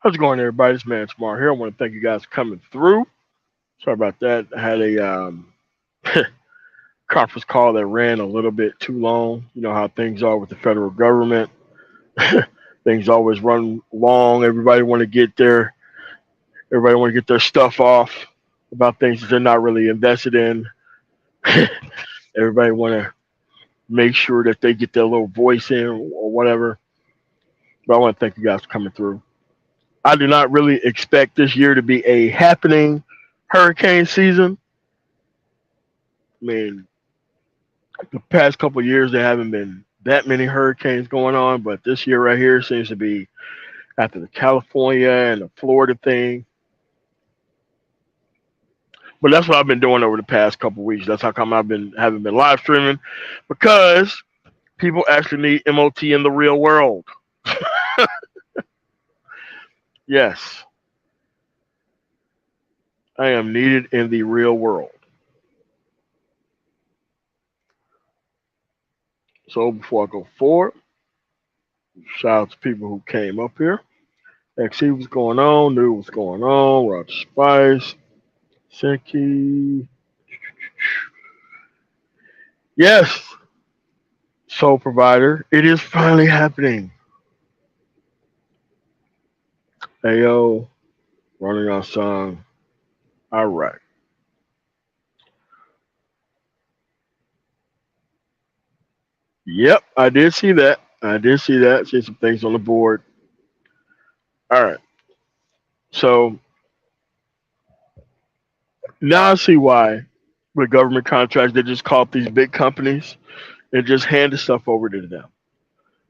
How's it going, everybody? This man Smart here. I want to thank you guys for coming through. Sorry about that. I had a conference call that ran a little bit too long. You know how things are with the federal government. Things always run long. Everybody want to get their stuff off about things that they're not really invested in. Everybody want to make sure that they get their little voice in or whatever. But I want to thank you guys for coming through. I do not really expect this year to be a happening hurricane season. I mean, the past couple of years there haven't been that many hurricanes going on, but this year right here seems to be after the California and the Florida thing. But that's what I've been doing over the past couple of weeks. That's how come I've been haven't been live streaming because people actually need MOT in the real world. Yes, I am needed in the real world. So before I go forward, shout out to people who came up here. XC what's going on, knew what's going on, Roger Spice, Senki. Yes, Soul Provider. It is finally happening. Ayo, running on song. All right. Yep, I did see that. I did see that. See some things on the board. All right. So now I see why with government contracts they just call up these big companies and just hand the stuff over to them.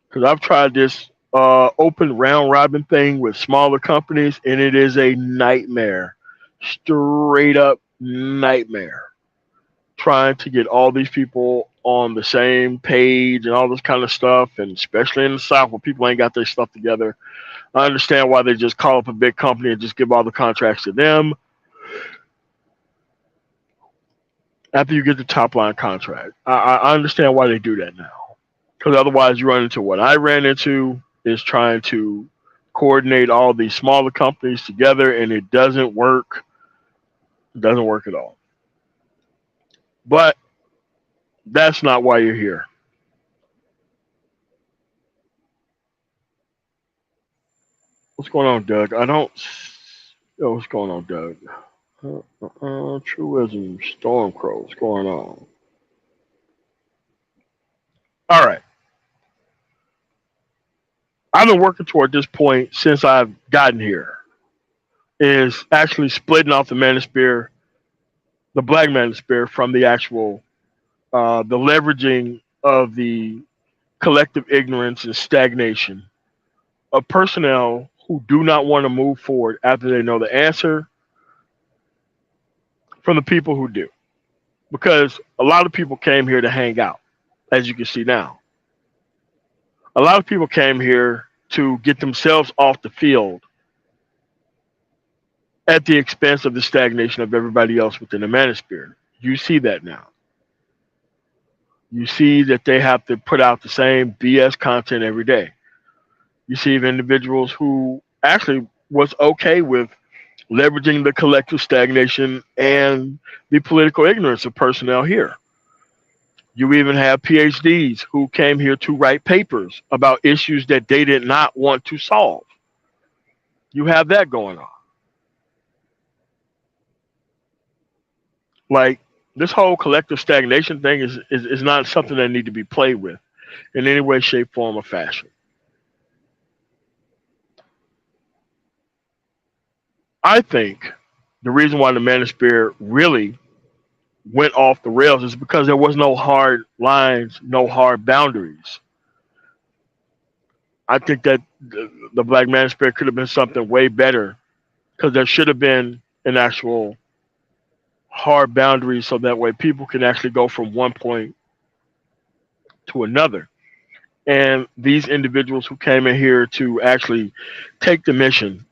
Because I've tried this open round robin thing with smaller companies, and it is a nightmare, straight up nightmare. Trying to get all these people on the same page and all this kind of stuff, and especially in the South where people ain't got their stuff together. I understand why they just call up a big company and just give all the contracts to them after you get the top line contract. I understand why they do that now. Because otherwise, you run into what I ran into is trying to coordinate all these smaller companies together, and it doesn't work. It doesn't work at all. But that's not why you're here. What's going on, Doug? I don't. Yo, what's going on, Doug? Truism, Stormcrow. What's going on? All right. I've been working toward this point since I've gotten here. Is actually splitting off the Manosphere, the Black Manosphere, from the actual the leveraging of the collective ignorance and stagnation of personnel who do not want to move forward after they know the answer from the people who do. Because a lot of people came here to hang out, as you can see now. A lot of people came here to get themselves off the field at the expense of the stagnation of everybody else within the manosphere. You see that now. You see that they have to put out the same BS content every day. You see individuals who actually was okay with leveraging the collective stagnation and the political ignorance of personnel here. You even have PhDs who came here to write papers about issues that they did not want to solve. You have that going on. Like this whole collective stagnation thing is not something that need to be played with in any way, shape, form, or fashion. I think the reason why the Manosphere really went off the rails is because there was no hard lines, no hard boundaries. I think that the Black Manosphere could have been something way better because there should have been an actual hard boundary so that way people can actually go from one point to another. And these individuals who came in here to actually take the mission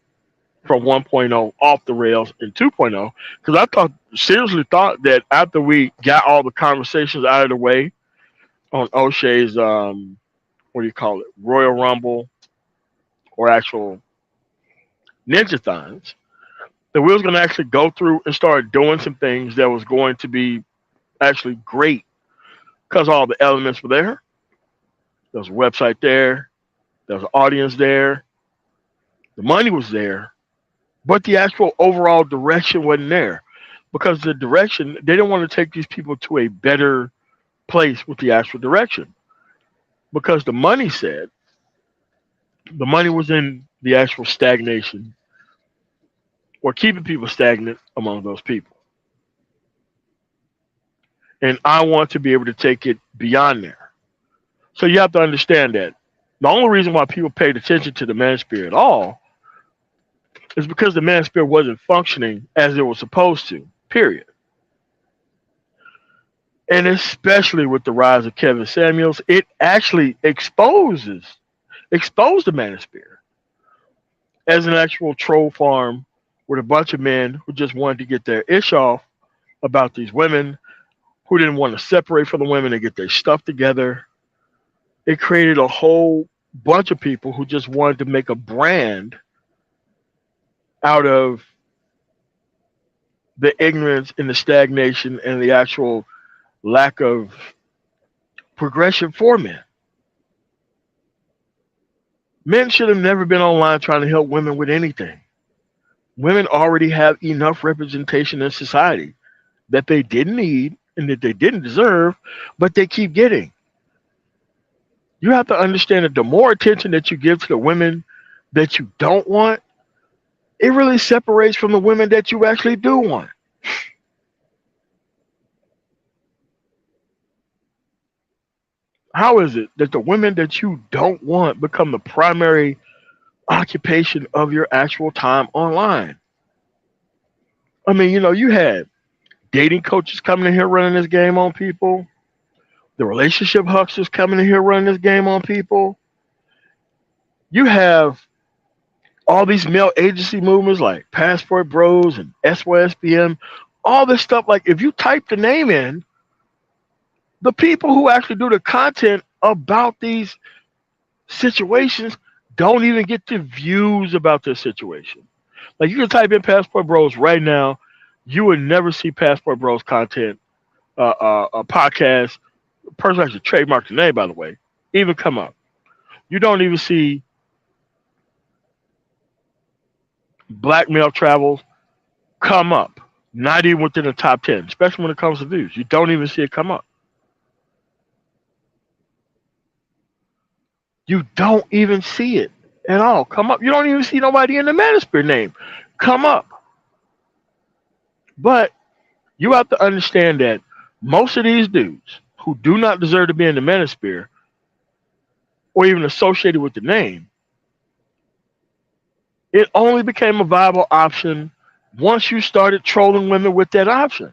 from 1.0 off the rails in 2.0, because I thought seriously thought that after we got all the conversations out of the way on O'Shea's what do you call it, Royal Rumble or actual ninja-thons, that we was going to actually go through and start doing some things that was going to be actually great because all the elements were there. There was a website there. There was an audience there. The money was there, but the actual overall direction wasn't there because the direction they didn't want to take these people to a better place with the actual direction because the money was in the actual stagnation or keeping people stagnant among those people. And I want to be able to take it beyond there. So you have to understand that the only reason why people paid attention to the Manosphere at all is because the Manosphere wasn't functioning as it was supposed to, period. And especially with the rise of Kevin Samuels, it actually exposed the Manosphere as an actual troll farm with a bunch of men who just wanted to get their ish off about these women, who didn't want to separate from the women and get their stuff together. It created a whole bunch of people who just wanted to make a brand out of the ignorance and the stagnation and the actual lack of progression for men. Men should have never been online trying to help women with anything. Women already have enough representation in society that they didn't need and that they didn't deserve, but they keep getting. You have to understand that the more attention that you give to the women that you don't want, it really separates from the women that you actually do want. How is it that the women that you don't want become the primary occupation of your actual time online? I mean, you had dating coaches coming in here running this game on people, the relationship hucksters coming in here running this game on people. You have all these male agency movements like Passport Bros and SYSBM, all this stuff. Like, if you type the name in, the people who actually do the content about these situations don't even get the views about this situation. Like, you can type in Passport Bros right now, you would never see Passport Bros content, a podcast, person actually trademarked the name, by the way, even come up. You don't even see Black Male Travels come up, not even within the top 10, especially when it comes to views. You don't even see it come up. You don't even see it at all come up. You don't even see nobody in the Manosphere name come up. But you have to understand that most of these dudes who do not deserve to be in the Manosphere or even associated with the name, it only became a viable option once you started trolling women with that option.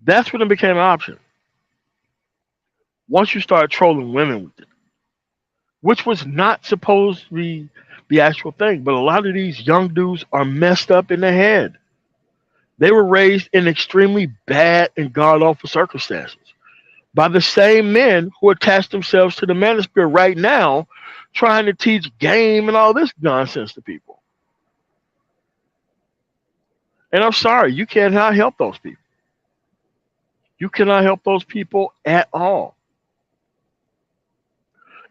That's when it became an option. Once you start trolling women with it, which was not supposed to be the actual thing. But a lot of these young dudes are messed up in the head. They were raised in extremely bad and god awful circumstances by the same men who attach themselves to the Manosphere right now, trying to teach game and all this nonsense to people. And I'm sorry, you cannot help those people. You cannot help those people at all.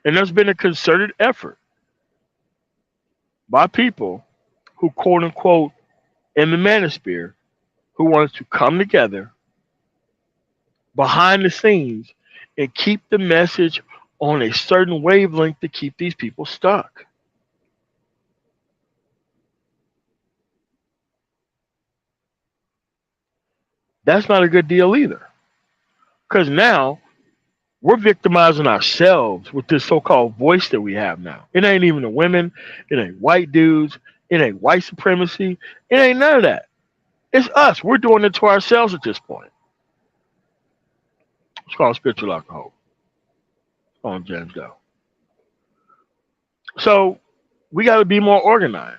And there's been a concerted effort by people who, quote unquote, in the Manosphere, who wanted to come together behind the scenes and keep the message on a certain wavelength to keep these people stuck. That's not a good deal either. Because now we're victimizing ourselves with this so-called voice that we have now. It ain't even the women, it ain't white dudes, it ain't white supremacy, it ain't none of that. It's us. We're doing it to ourselves at this point. It's called spiritual alcohol. On James Doe. So we got to be more organized.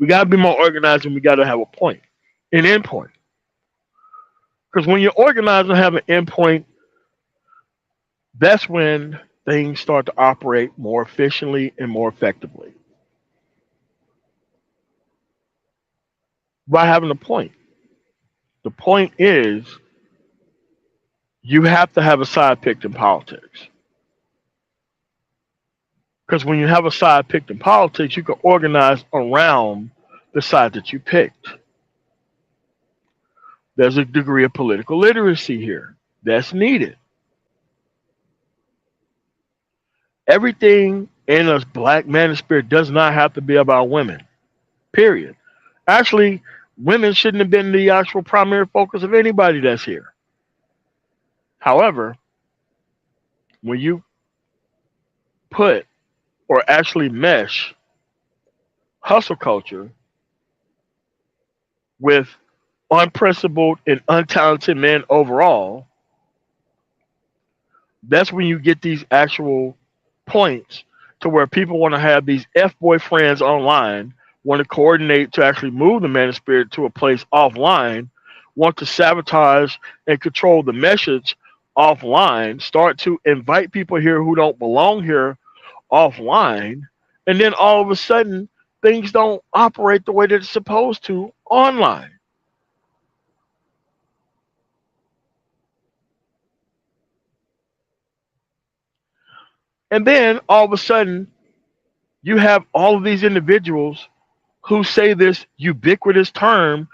We got to be more organized, and we got to have a point, an endpoint. Because when you're organized and have an endpoint, that's when things start to operate more efficiently and more effectively by having a point. The point is you have to have a side picked in politics. Because when you have a side picked in politics, you can organize around the side that you picked. There's a degree of political literacy here that's needed. Everything in a black manosphere does not have to be about women, period. Actually, women shouldn't have been the actual primary focus of anybody that's here. However, when you put or actually mesh hustle culture with unprincipled and untalented men overall, that's when you get these actual points to where people want to have these F boyfriends online, want to coordinate to actually move the manosphere to a place offline, want to sabotage and control the message offline, start to invite people here who don't belong here offline, and then all of a sudden things don't operate the way that it's supposed to online. And then all of a sudden you have all of these individuals who say this ubiquitous term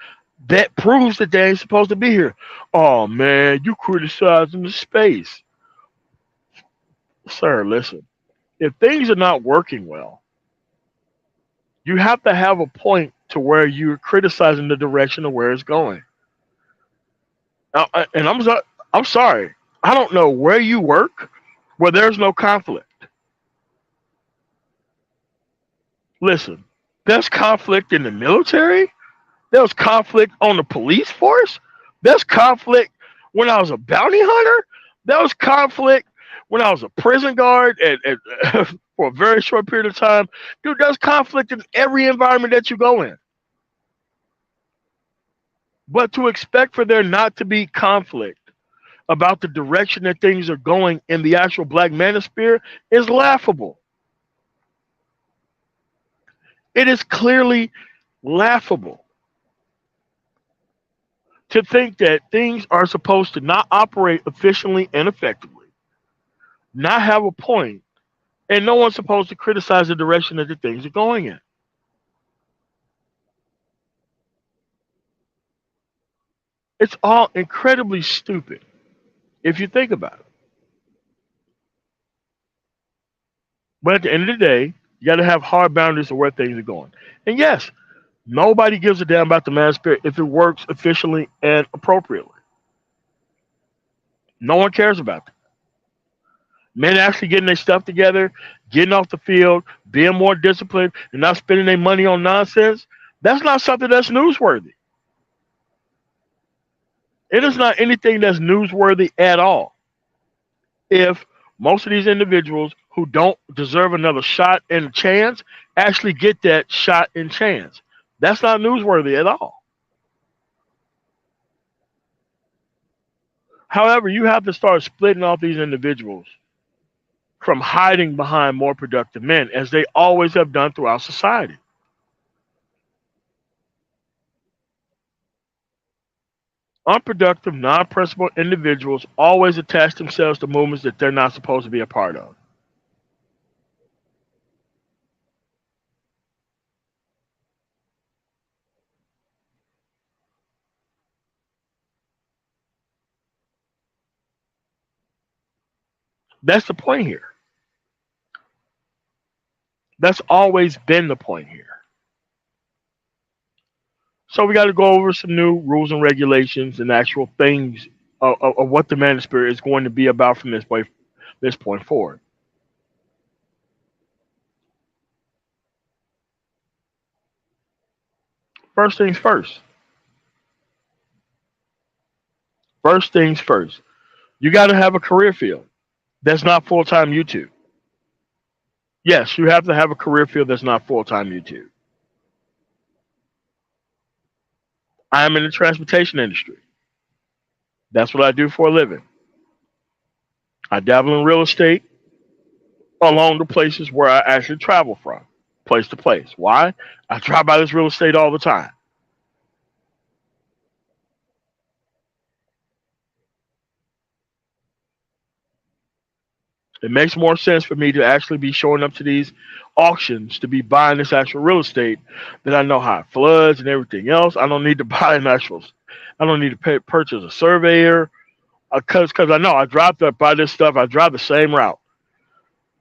that proves that they ain't supposed to be here. Oh man, you criticizing the space. Sir, listen. If things are not working well, you have to have a point to where you're criticizing the direction of where it's going. And I'm sorry. I don't know where you work where there's no conflict. Listen, there's conflict in the military. There was conflict on the police force. There's conflict when I was a bounty hunter. There was conflict when I was a prison guard for a very short period of time. Dude, there's conflict in every environment that you go in. But to expect for there not to be conflict about the direction that things are going in the actual black manosphere is laughable. It is clearly laughable to think that things are supposed to not operate efficiently and effectively, not have a point, and no one's supposed to criticize the direction that the things are going in. It's all incredibly stupid if you think about it. But at the end of the day, you got to have hard boundaries of where things are going. And yes, nobody gives a damn about the manosphere if it works efficiently and appropriately. No one cares about that. Men actually getting their stuff together, getting off the field, being more disciplined, and not spending their money on nonsense, that's not something that's newsworthy. It is not anything that's newsworthy at all. If most of these individuals who don't deserve another shot and chance actually get that shot and chance, that's not newsworthy at all. However, you have to start splitting off these individuals from hiding behind more productive men, as they always have done throughout society. Unproductive, non-principled individuals always attach themselves to movements that they're not supposed to be a part of. That's the point here. That's always been the point here. So we got to go over some new rules and regulations and actual things of what the manosphere is going to be about from this point forward. First things first. First things first. You got to have a career field that's not full time YouTube. Yes, you have to have a career field that's not full time YouTube. I am in the transportation industry. That's what I do for a living. I dabble in real estate along the places where I actually travel from, place to place. Why? I drive by this real estate all the time. It makes more sense for me to actually be showing up to these auctions to be buying this actual real estate that I know how it floods and everything else. I don't need to buy an actual. I don't need to purchase a surveyor because I know I drive up by this stuff. I drive the same route,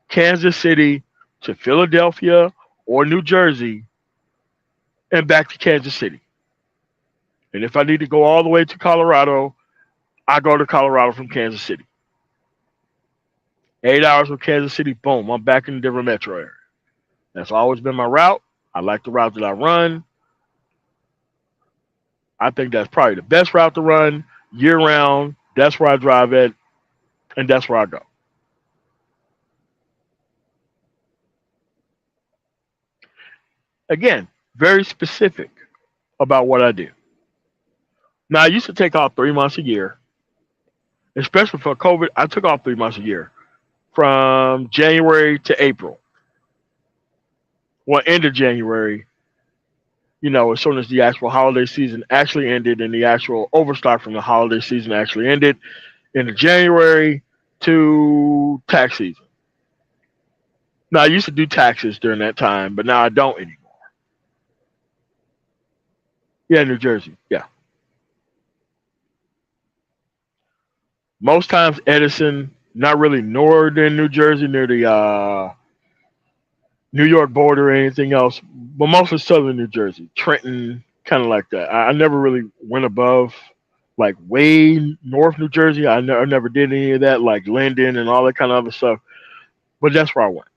Kansas City to Philadelphia or New Jersey, and back to Kansas City. And if I need to go all the way to Colorado, I go to Colorado from Kansas City. 8 hours from Kansas City, boom, I'm back in the Denver metro area. That's always been my route. I like the route that I run. I think that's probably the best route to run year round. That's where I drive at, and that's where I go. Again, very specific about what I do. Now, I used to take off 3 months a year, especially for COVID. I took off 3 months a year from January to April. Well, end of January, as soon as the actual holiday season actually ended and the actual overstock from the holiday season actually ended, into January to tax season. Now, I used to do taxes during that time, but now I don't anymore. Yeah, New Jersey. Yeah. Most times, Edison, not really northern New Jersey, near the New York border or anything else, but mostly southern New Jersey, Trenton, kind of like that. I never really went above like way north New Jersey. I never did any of that, like Linden and all that kind of other stuff. But that's where I went.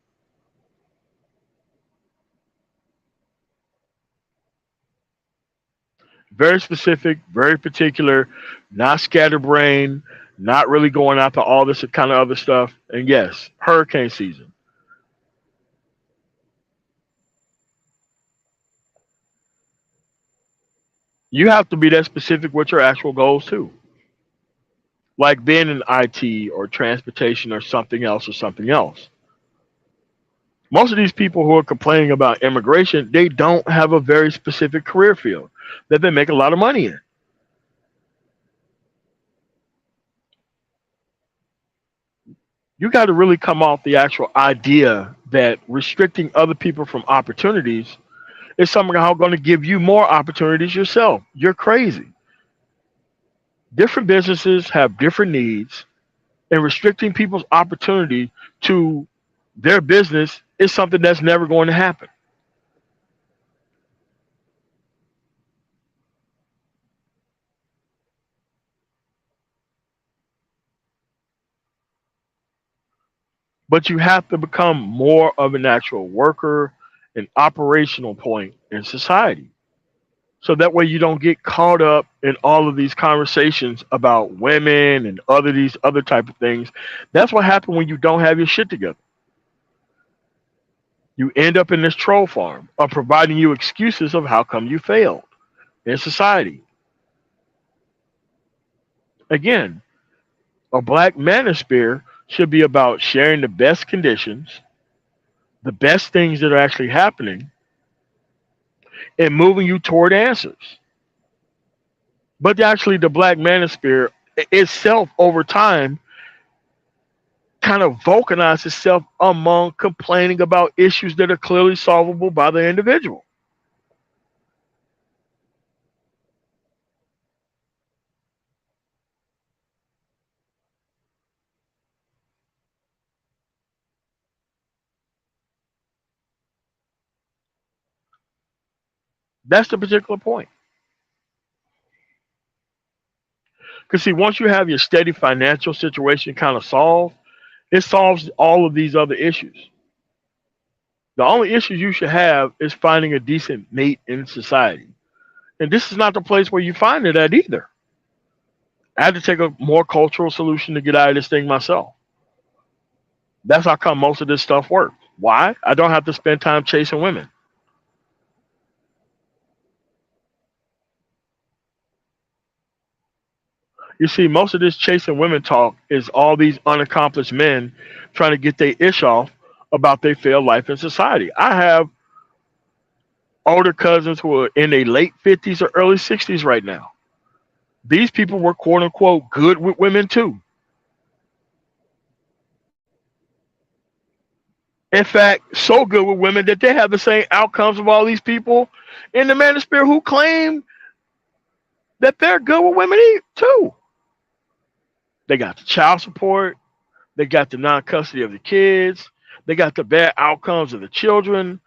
Very specific, very particular, not scatterbrained, not really going out to all this kind of other stuff. And yes, hurricane season. You have to be that specific with your actual goals too. Like being in IT or transportation or something else or something else. Most of these people who are complaining about immigration, they don't have a very specific career field that they make a lot of money in. You got to really come off the actual idea that restricting other people from opportunities is somehow going to give you more opportunities yourself. You're crazy. Different businesses have different needs, and restricting people's opportunity to their business is something that's never going to happen. But you have to become more of an actual worker, an operational point in society. So that way you don't get caught up in all of these conversations about women and other these other type of things. That's what happens when you don't have your shit together. You end up in this troll farm of providing you excuses of how come you failed in society. Again, a black manosphere should be about sharing the best conditions, the best things that are actually happening, and moving you toward answers. But actually, the black manosphere itself over time kind of vulcanized itself among complaining about issues that are clearly solvable by the individual. That's the particular point. Because see, once you have your steady financial situation kind of solved, it solves all of these other issues. The only issues you should have is finding a decent mate in society. And this is not the place where you find it at either. I had to take a more cultural solution to get out of this thing myself. That's how come most of this stuff works. Why? I don't have to spend time chasing women. You see, most of this chasing women talk is all these unaccomplished men trying to get their ish off about their failed life in society. I have older cousins who are in their late 50s or early 60s right now. These people were quote unquote good with women too. In fact, so good with women that they have the same outcomes of all these people in the manosphere who claim that they're good with women too. They got the child support, they got the non custody of the kids, they got the bad outcomes of the children,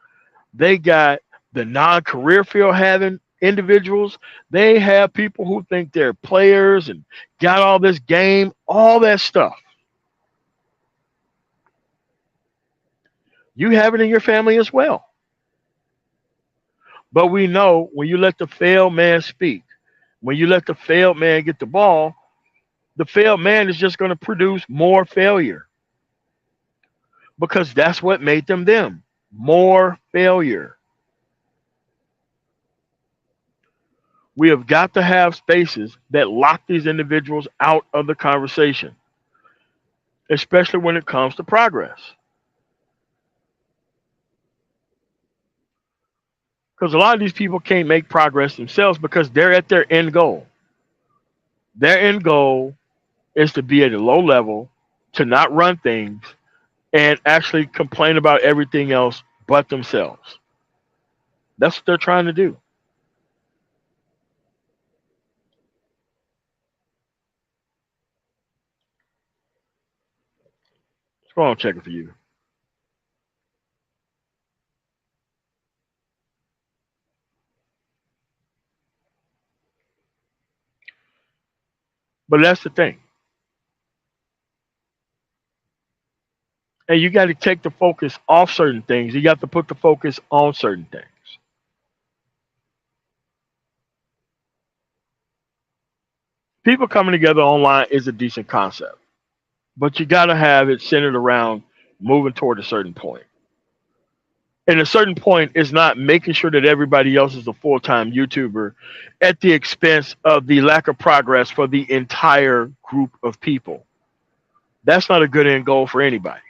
they got the non career field having individuals. They have people who think they're players and got all this game, all that stuff. You have it in your family as well. But we know when you let the failed man speak, when you let the failed man get the ball, the failed man is just going to produce more failure because that's what made them them. More failure. We have got to have spaces that lock these individuals out of the conversation, especially when it comes to progress. Because a lot of these people can't make progress themselves because they're at their end goal. Their end goal is to be at a low level, to not run things, and actually complain about everything else but themselves. That's what they're trying to do. What's going on, checking for you? But that's the thing. And you got to take the focus off certain things. You got to put the focus on certain things. People coming together online is a decent concept, but you got to have it centered around moving toward a certain point. And a certain point is not making sure that everybody else is a full time YouTuber at the expense of the lack of progress for the entire group of people. That's not a good end goal for anybody.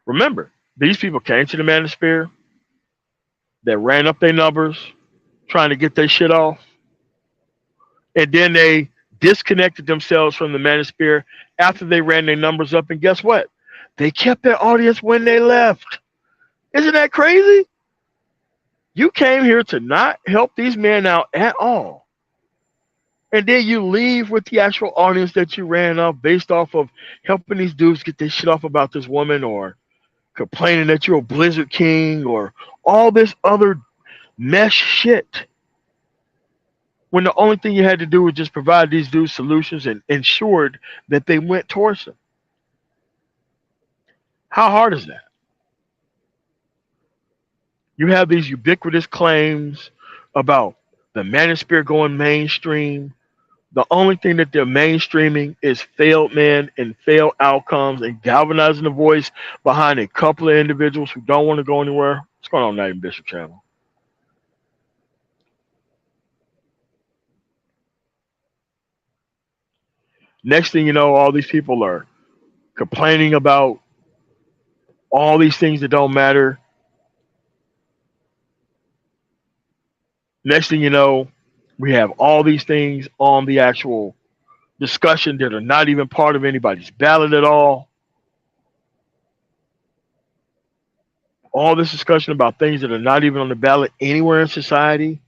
Remember, these people came to the Manosphere, they ran up their numbers, trying to get their shit off, and then they disconnected themselves from the Manosphere after they ran their numbers up. And guess what? They kept their audience when they left. Isn't that crazy? You came here to not help these men out at all. And then you leave with the actual audience that you ran up based off of helping these dudes get their shit off about this woman or complaining that you're a Blizzard King or all this other mesh shit. When the only thing you had to do was just provide these dudes solutions and ensured that they went towards them. How hard is that? You have these ubiquitous claims about the manosphere going mainstream. The only thing that they're mainstreaming is failed men and failed outcomes and galvanizing the voice behind a couple of individuals who don't want to go anywhere. What's going on, Night and Bishop Channel? Next thing you know, all these people are complaining about all these things that don't matter. Next thing you know, we have all these things on the actual discussion that are not even part of anybody's ballot at all. All this discussion about things that are not even on the ballot anywhere in society.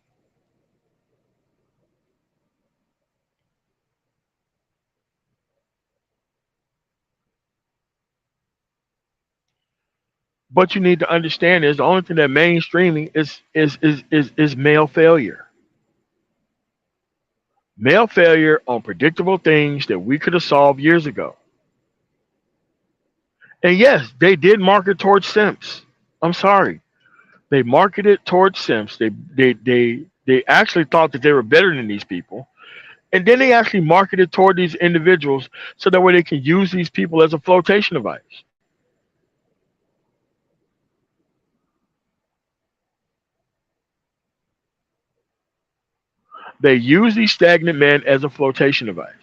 What you need to understand is the only thing that mainstreaming is male failure. Male failure on predictable things that we could have solved years ago. And yes, they did market towards simps. I'm sorry. They marketed towards simps. They actually thought that they were better than these people. And then they actually marketed toward these individuals so that way they can use these people as a flotation device. They use these stagnant men as a flotation device.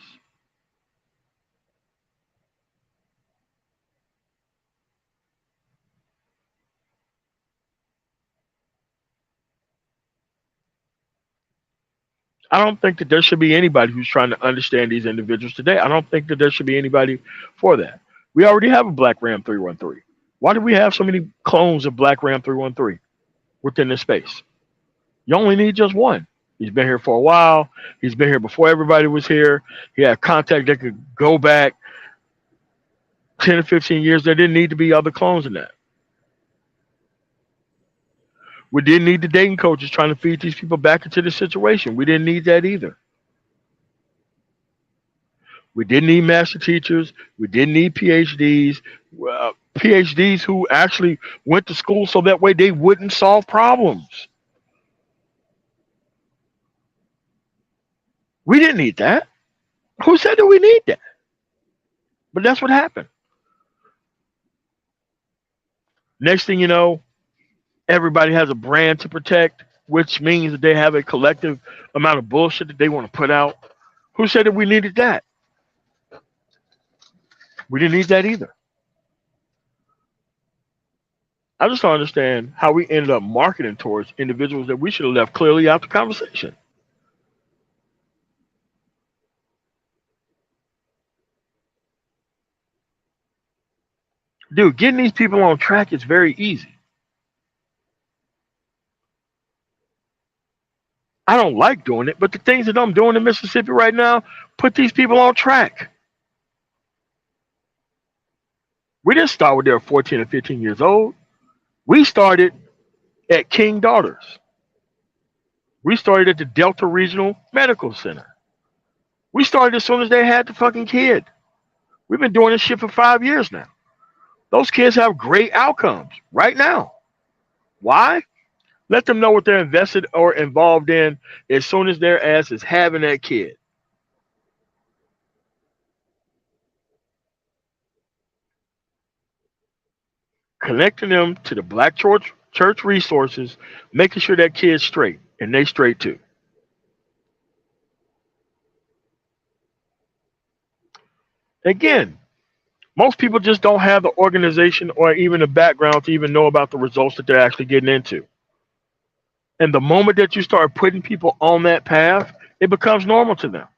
I don't think that there should be anybody who's trying to understand these individuals today. I don't think that there should be anybody for that. We already have a Black Ram 313. Why do we have so many clones of Black Ram 313 within this space? You only need just one. He's been here for a while. He's been here before everybody was here. He had contact that could go back 10 or 15 years. There didn't need to be other clones in that. We didn't need the dating coaches trying to feed these people back into the situation. We didn't need that either. We didn't need master teachers. We didn't need PhDs. PhDs who actually went to school so that way they wouldn't solve problems. We didn't need that. Who said that we need that? But that's what happened. Next thing you know, everybody has a brand to protect, which means that they have a collective amount of bullshit that they want to put out. Who said that we needed that? We didn't need that either. I just don't understand how we ended up marketing towards individuals that we should have left clearly out the conversation. Dude, getting these people on track is very easy. I don't like doing it, but the things that I'm doing in Mississippi right now put these people on track. We didn't start when they were 14 or 15 years old. We started at King Daughters. We started at the Delta Regional Medical Center. We started as soon as they had the fucking kid. We've been doing this shit for 5 years now. Those kids have great outcomes right now. Why? Let them know what they're invested or involved in as soon as their ass is having that kid. Connecting them to the black church resources, making sure that kid's straight, and they straight too. Again, most people just don't have the organization or even the background to even know about the results that they're actually getting into. And the moment that you start putting people on that path, it becomes normal to them.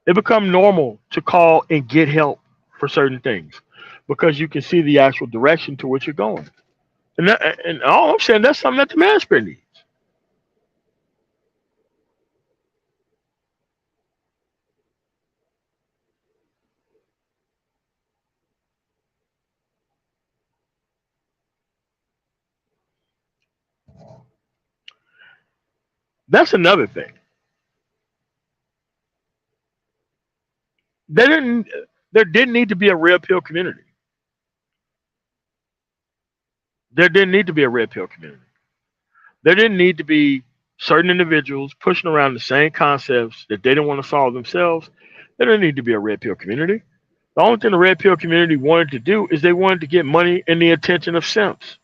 It becomes normal to call and get help for certain things because you can see the actual direction to which you're going. And all I'm saying, that's something that the Manosphere needs. That's another thing. There didn't, there didn't need to be a red pill community. There didn't need to be a red pill community. There didn't need to be certain individuals pushing around the same concepts that they didn't want to solve themselves. There didn't need to be a red pill community. The only thing the red pill community wanted to do is they wanted to get money and the attention of simps.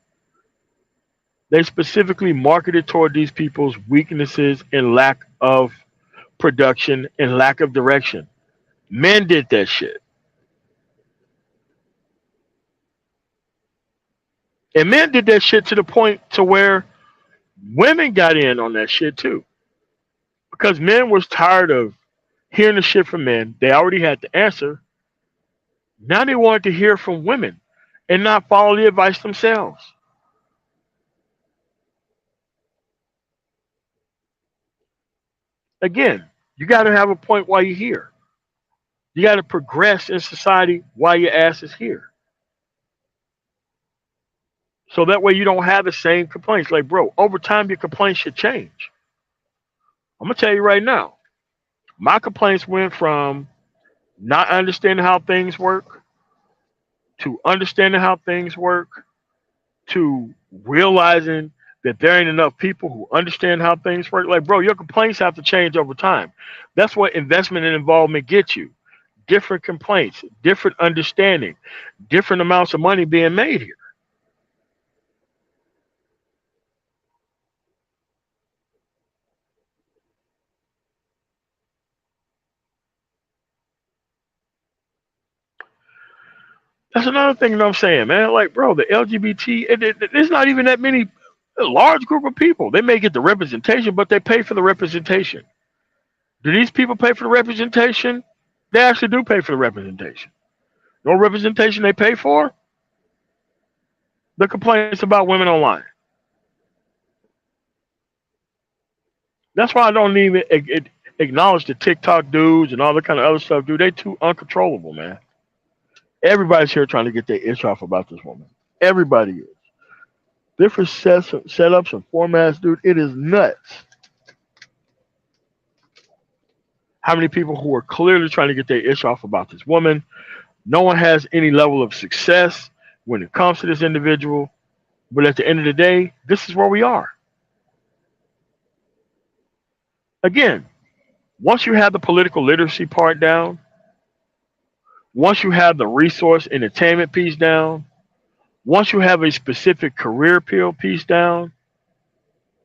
They specifically marketed toward these people's weaknesses and lack of production and lack of direction. Men did that shit. And men did that shit to the point to where women got in on that shit too. Because men was tired of hearing the shit from men. They already had the answer. Now they wanted to hear from women and not follow the advice themselves. Again, you got to have a point while you're here. You got to progress in society while your ass is here. So that way you don't have the same complaints. Like, bro, over time your complaints should change. I'm going to tell you right now. My complaints went from not understanding how things work to understanding how things work to realizing that there ain't enough people who understand how things work. Like, bro, your complaints have to change over time. That's what investment and involvement gets you. Different complaints, different understanding, different amounts of money being made here. That's another thing that I'm saying, man. Like, bro, the LGBT, there's not even that many, a large group of people. They may get the representation, but they pay for the representation. Do these people pay for the representation? They actually do pay for the representation. No representation they pay for? The complaints about women online. That's why I don't even acknowledge the TikTok dudes and all that kind of other stuff, dude. They too uncontrollable, man. Everybody's here trying to get their itch off about this woman. Everybody is. Different setups and formats, dude. It is nuts. How many people who are clearly trying to get their itch off about this woman? No one has any level of success when it comes to this individual. But at the end of the day, this is where we are. Again, once you have the political literacy part down, once you have the resource entertainment piece down, once you have a specific career appeal piece down,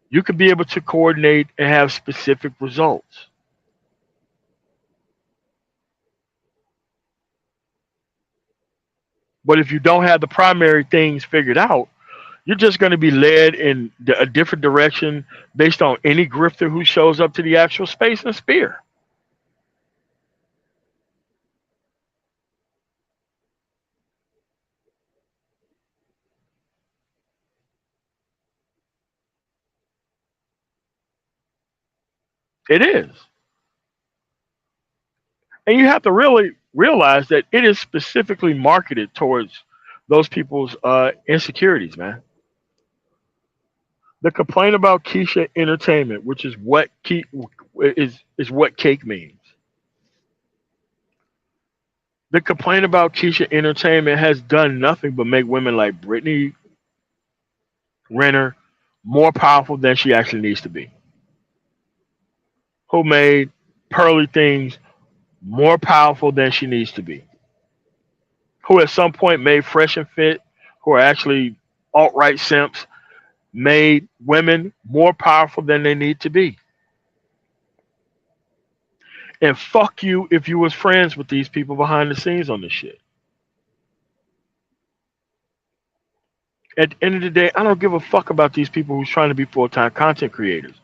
you can be able to coordinate and have specific results. But if you don't have the primary things figured out, you're just going to be led in a different direction based on any grifter who shows up to the actual space and sphere. It is. And you have to really realize that it is specifically marketed towards those people's insecurities, man. The complaint about Keisha Entertainment, which is what is what cake means. The complaint about Keisha Entertainment has done nothing but make women like Brittany Renner more powerful than she actually needs to be. Who made Pearly Things more powerful than she needs to be. Who at some point made Fresh and Fit, who are actually alt right simps, made women more powerful than they need to be. And fuck you if you was friends with these people behind the scenes on this shit. At the end of the day, I don't give a fuck about these people who's trying to be full-time content creators.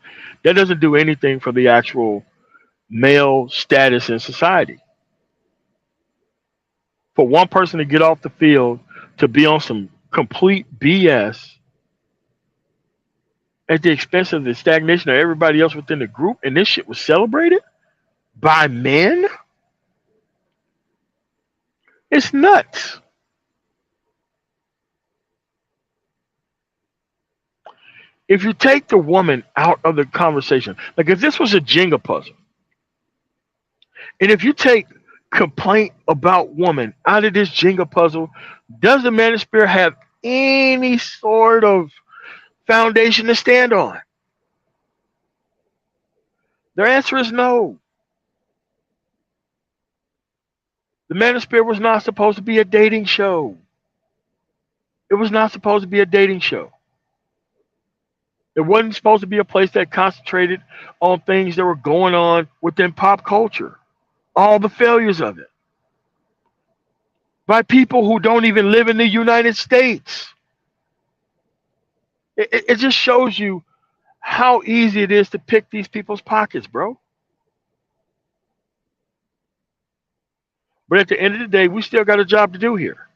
That doesn't do anything for the actual male status in society. For one person to get off the field to be on some complete BS at the expense of the stagnation of everybody else within the group, and this shit was celebrated by men, it's nuts. If you take the woman out of the conversation, like if this was a Jenga puzzle, and if you take complaint about woman out of this Jenga puzzle, does the Manosphere have any sort of foundation to stand on? Their answer is no. The Manosphere was not supposed to be a dating show. It was not supposed to be a dating show. It wasn't supposed to be a place that concentrated on things that were going on within pop culture, all the failures of it, by people who don't even live in the United States. It just shows you how easy it is to pick these people's pockets, bro. But at the end of the day, we still got a job to do here.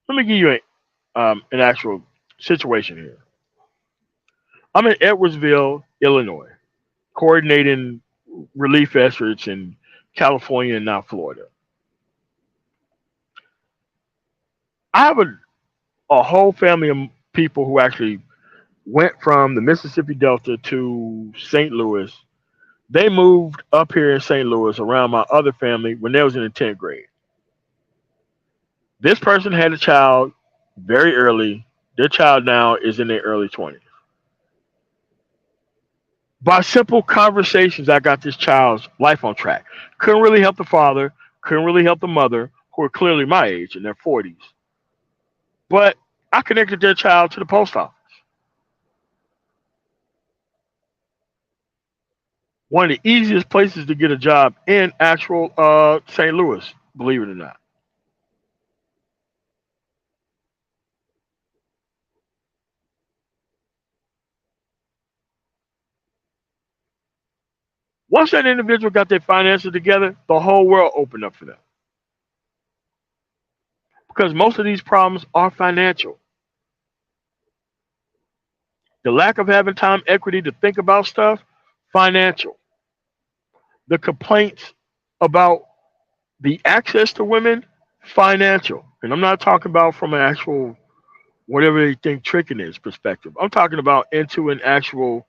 Let me give you an actual situation here. I'm in Edwardsville, Illinois, coordinating relief efforts in California and now Florida. I have a whole family of people who actually went from the Mississippi Delta to St. Louis. They moved up here in St. Louis around my other family when they was in the 10th grade. This person had a child very early. Their child now is in their early 20s. By simple conversations, I got this child's life on track. Couldn't really help the father, couldn't really help the mother, who who are clearly my age in their 40s, but I connected their child to the post office. One of the easiest places to get a job in actual St. Louis, believe it or not. Once that individual got their finances together, the whole world opened up for them. Because most of these problems are financial. The lack of having time equity to think about stuff, financial. The complaints about the access to women, financial. And I'm not talking about from an actual whatever they think tricking is perspective. I'm talking about into an actual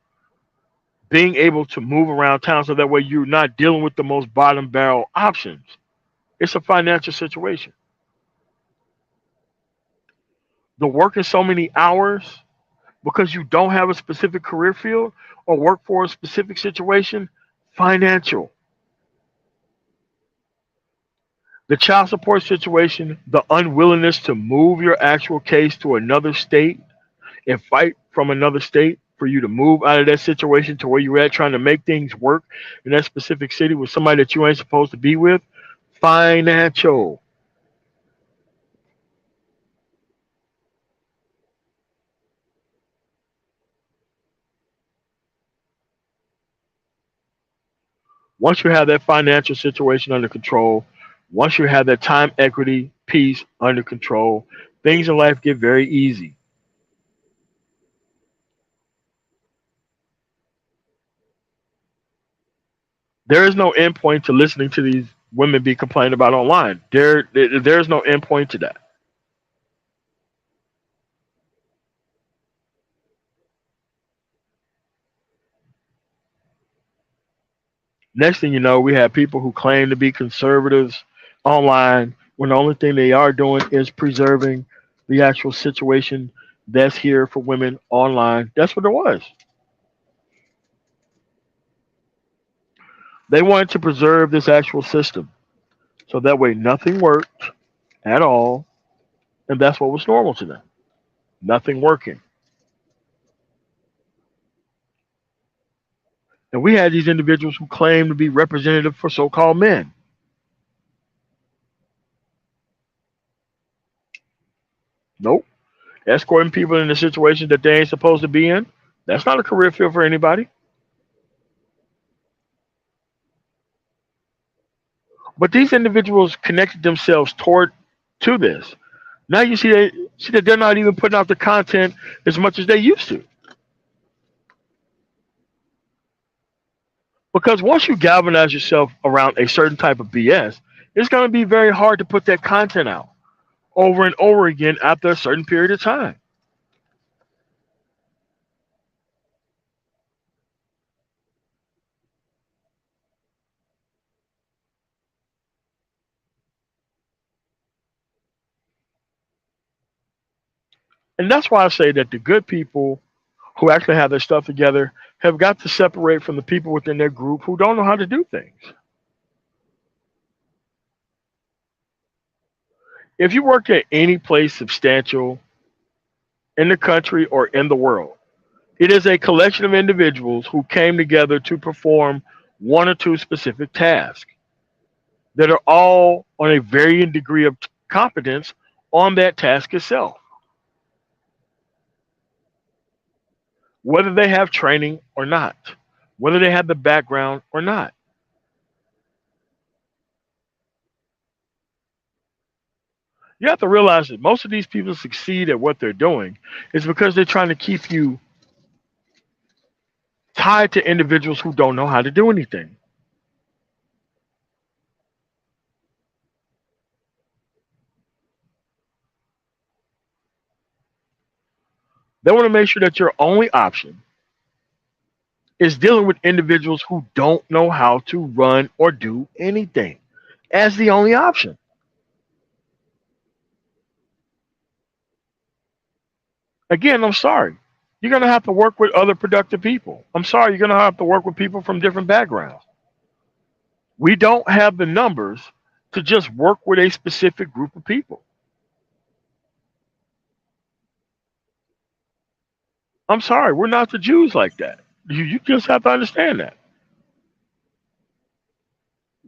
being able to move around town so that way you're not dealing with the most bottom barrel options. It's a financial situation. The working so many hours because you don't have a specific career field or work for a specific situation, financial. The child support situation, the unwillingness to move your actual case to another state and fight from another state for you to move out of that situation to where you're at trying to make things work in that specific city with somebody that you ain't supposed to be with, financial. Once you have that financial situation under control, once you have that time equity piece under control, things in life get very easy. There is no endpoint to listening to these women be complaining about online. There's no endpoint to that. Next thing you know, we have people who claim to be conservatives online when the only thing they are doing is preserving the actual situation that's here for women online. That's what it was. They wanted to preserve this actual system so that way nothing worked at all, and that's what was normal to them. Nothing working. And we had these individuals who claim to be representative for so-called men. Nope. Escorting people in a situation that they ain't supposed to be in. That's not a career field for anybody. But these individuals connected themselves toward to this. Now you see that they're not even putting out the content as much as they used to. Because once you galvanize yourself around a certain type of BS, it's going to be very hard to put that content out over and over again after a certain period of time. And that's why I say that the good people who actually have their stuff together have got to separate from the people within their group who don't know how to do things. If you work at any place substantial in the country or in the world, it is a collection of individuals who came together to perform one or two specific tasks that are all on a varying degree of competence on that task itself, whether they have training or not, whether they have the background or not. You have to realize that most of these people succeed at what they're doing is because they're trying to keep you tied to individuals who don't know how to do anything. They want to make sure that your only option is dealing with individuals who don't know how to run or do anything as the only option. Again, I'm sorry. You're going to have to work with other productive people. I'm sorry, you're going to have to work with people from different backgrounds. We don't have the numbers to just work with a specific group of people. I'm sorry, we're not the Jews like that. You just have to understand that.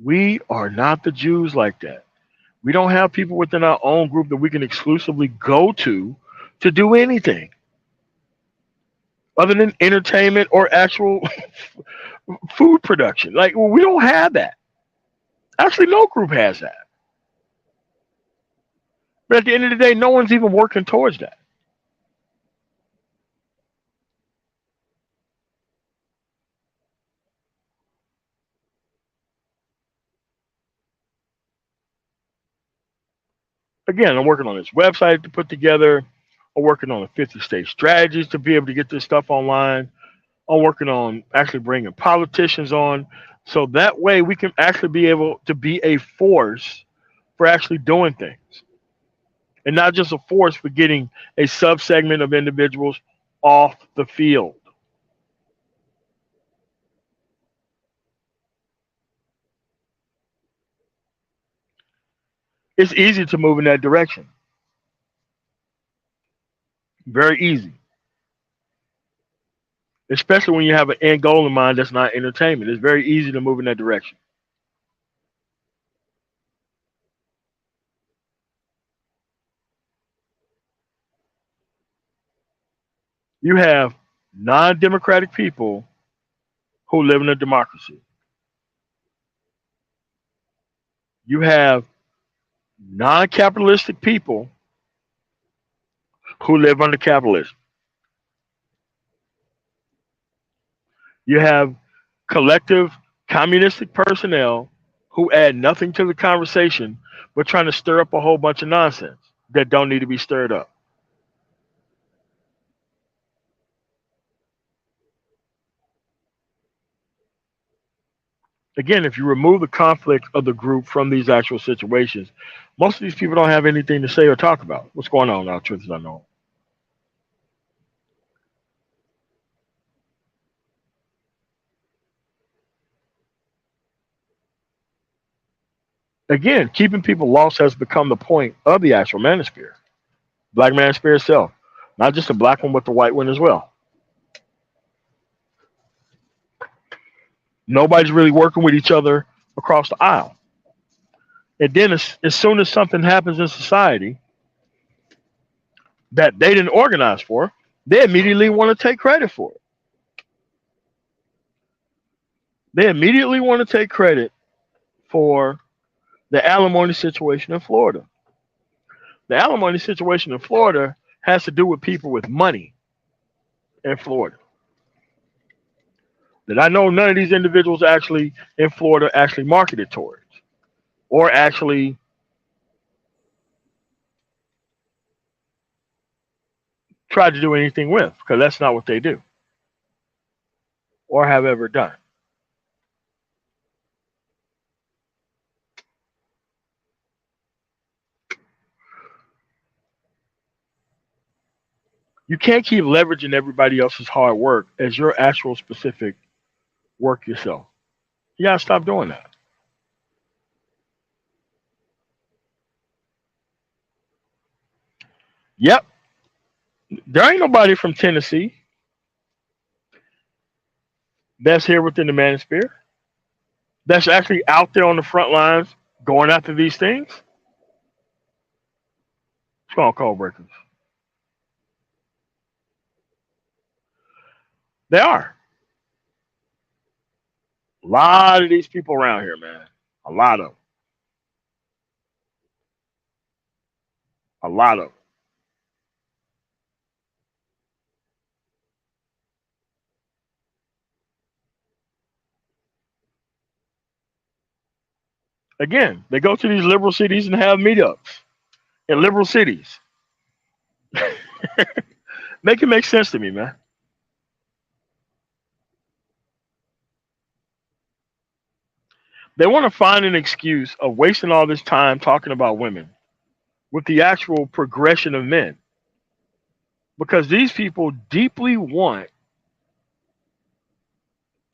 We are not the Jews like that. We don't have people within our own group that we can exclusively go to do anything other than entertainment or actual food production. Like, well, we don't have that. Actually, no group has that. But at the end of the day, no one's even working towards that. Again, I'm working on this website to put together. I'm working on a 50-state strategies to be able to get this stuff online. I'm working on actually bringing politicians on, so that way we can actually be able to be a force for actually doing things, and not just a force for getting a subsegment of individuals off the field. It's easy to move in that direction. Very easy. Especially when you have an end goal in mind that's not entertainment. It's very easy to move in that direction. You have non democratic people who live in a democracy. You have non capitalistic people who live under capitalism. You have collective communistic personnel who add nothing to the conversation but trying to stir up a whole bunch of nonsense that don't need to be stirred up. Again, if you remove the conflict of the group from these actual situations, most of these people don't have anything to say or talk about. What's going on now? Truth is unknown. Again, keeping people lost has become the point of the actual manosphere. Black manosphere itself. Not just the black one, but the white one as well. Nobody's really working with each other across the aisle. And then as soon as something happens in society that they didn't organize for, they immediately want to take credit for it. They immediately want to take credit for the alimony situation in Florida. The alimony situation in Florida has to do with people with money in Florida. That I know none of these individuals actually in Florida actually marketed towards or actually tried to do anything with, because that's not what they do or have ever done. You can't keep leveraging everybody else's hard work as your actual specific work yourself. You gotta stop doing that. Yep, there ain't nobody from Tennessee that's here within the manosphere that's actually out there on the front lines going after these things. It's called code breakers. They are. A lot of these people around here, man. A lot of them. A lot of them. Again, they go to these liberal cities and have meetups in liberal cities. Make it make sense to me, man. They want to find an excuse of wasting all this time talking about women with the actual progression of men. Because these people deeply want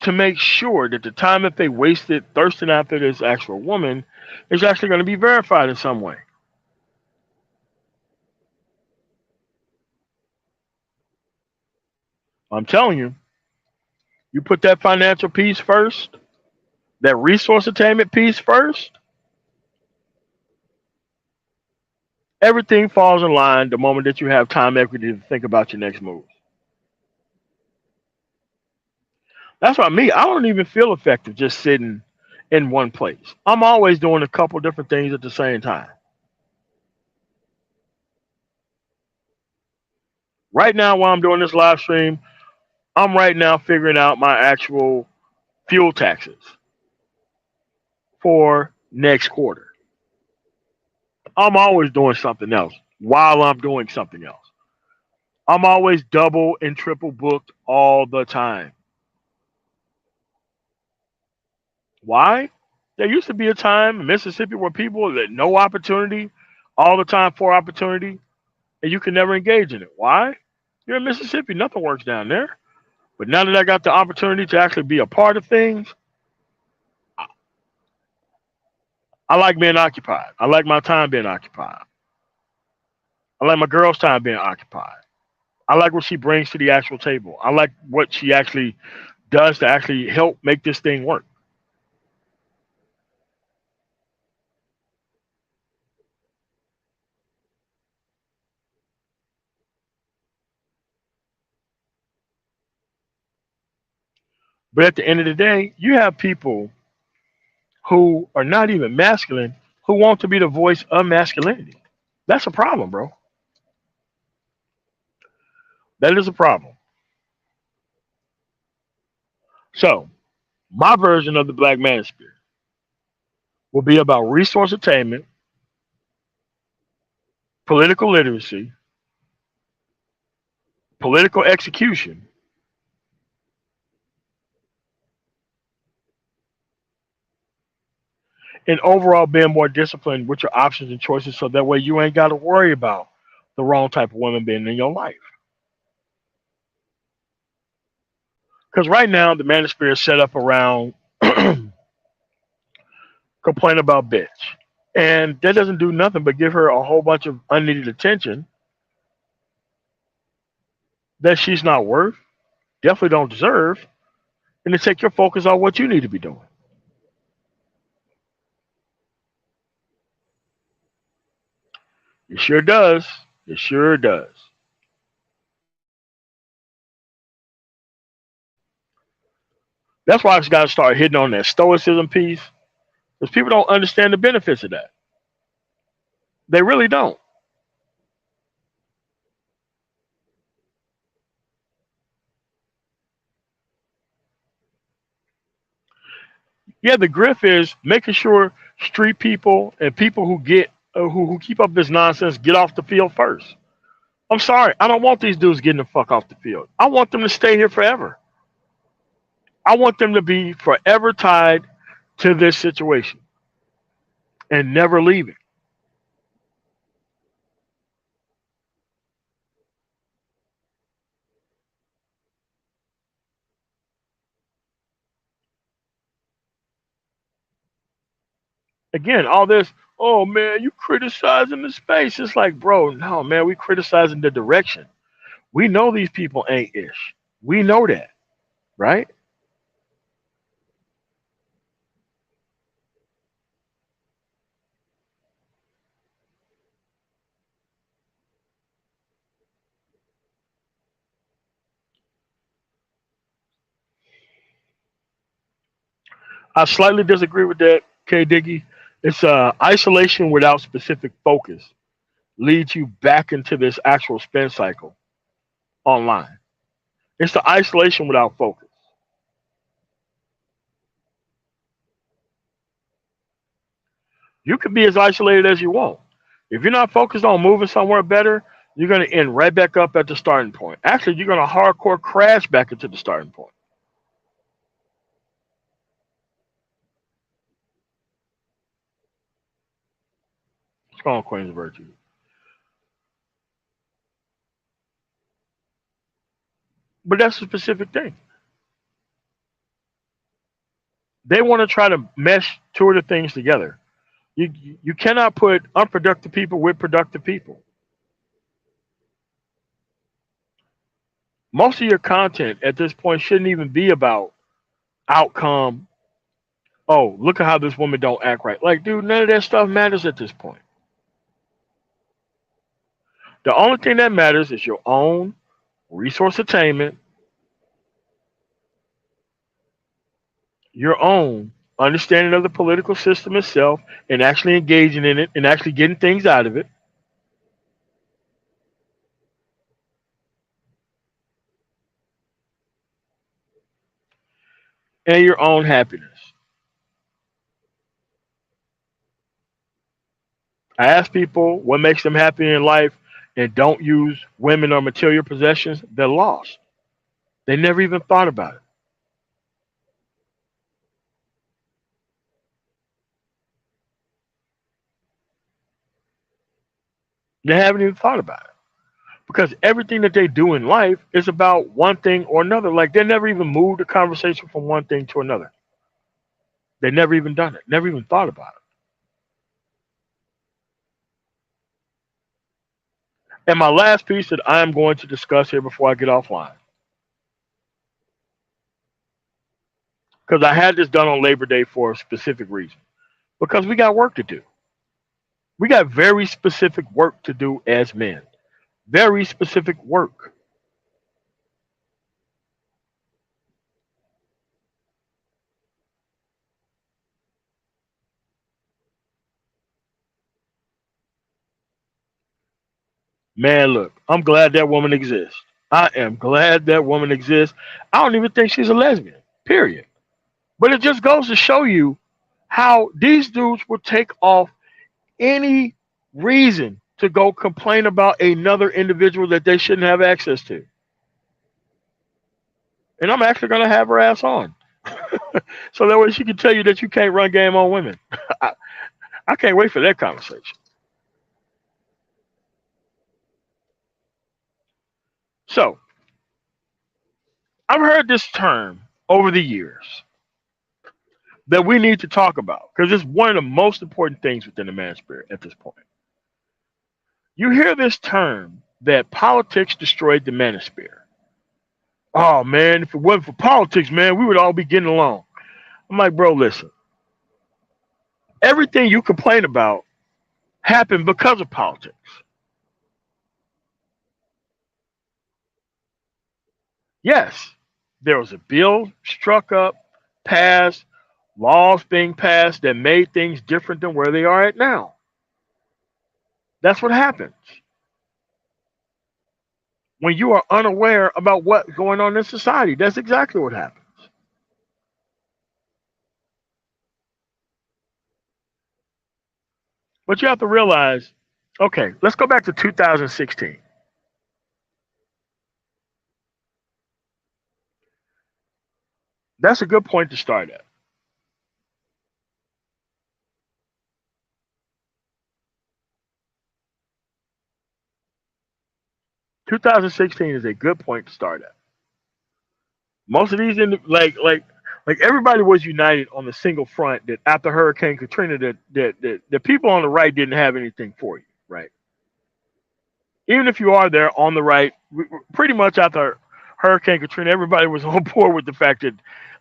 to make sure that the time that they wasted thirsting after this actual woman is actually going to be verified in some way. I'm telling you, you put that financial piece first, that resource attainment piece first, everything falls in line the moment that you have time equity to think about your next move. That's why me, I don't even feel effective just sitting in one place. I'm always doing a couple different things at the same time. Right now, while I'm doing this live stream, I'm right now figuring out my actual fuel taxes for next quarter. I'm always doing something else while I'm doing something else. I'm always double and triple booked all the time. Why? There used to be a time in Mississippi where people had no opportunity, all the time for opportunity, and you can never engage in it. Why? You're in Mississippi, nothing works down there. But now that I got the opportunity to actually be a part of things, I like being occupied. I like my time being occupied. I like my girl's time being occupied. I like what she brings to the actual table. I like what she actually does to actually help make this thing work. But at the end of the day, you have people who are not even masculine who want to be the voice of masculinity. That's a problem, bro. That is a problem. So, my version of the Black Manosphere will be about resource attainment, political literacy, political execution, and overall being more disciplined with your options and choices so that way you ain't got to worry about the wrong type of woman being in your life. Because right now, the Manosphere is set up around complain about bitch. And that doesn't do nothing but give her a whole bunch of unneeded attention that she's not worth, definitely don't deserve, and to take your focus on what you need to be doing. It sure does. It sure does. That's why I just got to start hitting on that stoicism piece because people don't understand the benefits of that. They really don't. Yeah, the grift is making sure street people and people who get who keep up this nonsense get off the field first. I'm sorry, I don't want these dudes getting the fuck off the field. I want them to stay here forever. I want them to be forever tied to this situation and never leaving. Again, all this, oh man, you criticizing the space. It's like, bro, no, man, we criticizing the direction. We know these people ain't ish. We know that, right? I slightly disagree with that, K Diggy. It's isolation without specific focus leads you back into this actual spin cycle online. It's the isolation without focus. You can be as isolated as you want. If you're not focused on moving somewhere better, you're going to end right back up at the starting point. Actually, you're going to hardcore crash back into the starting point. What's going on, Queen's of Virtue? But that's a specific thing. They want to try to mesh two of the things together. You cannot put unproductive people with productive people. Most of your content at this point shouldn't even be about outcome. Oh, look at how this woman don't act right. Like, dude, none of that stuff matters at this point. The only thing that matters is your own resource attainment, your own understanding of the political system itself, and actually engaging in it and actually getting things out of it, and your own happiness. I ask people what makes them happy in life and don't use women or material possessions, they're lost. They never even thought about it. They haven't even thought about it. Because everything that they do in life is about one thing or another. Like they never even moved the conversation from one thing to another. They never even done it, never even thought about it. And my last piece that I am going to discuss here before I get offline, because I had this done on Labor Day for a specific reason. Because we got work to do. We got very specific work to do as men. Very specific work. Man, look, I'm glad that woman exists. I am glad that woman exists. I don't even think she's a lesbian, period. But it just goes to show you how these dudes will take off any reason to go complain about another individual that they shouldn't have access to. And I'm actually going to have her ass on. So that way she can tell you that you can't run game on women. I, I can't wait for that conversation. So I've heard this term over the years that we need to talk about because it's one of the most important things within the manosphere at this point. You hear this term that politics destroyed the manosphere. Oh man, if it wasn't for politics, man, we would all be getting along. I'm like, bro, listen. Everything you complain about happened because of politics. Yes, there was a bill struck up, passed, laws being passed that made things different than where they are at now. That's what happens when you are unaware about what's going on in society. That's exactly what happens. But you have to realize, okay, let's go back to 2016. That's a good point to start at. 2016 is a good point to start at. Most of these, like everybody was united on the single front that after Hurricane Katrina, that the people on the right didn't have anything for you, right? Even if you are there on the right, pretty much after Hurricane Katrina, everybody was on board with the fact that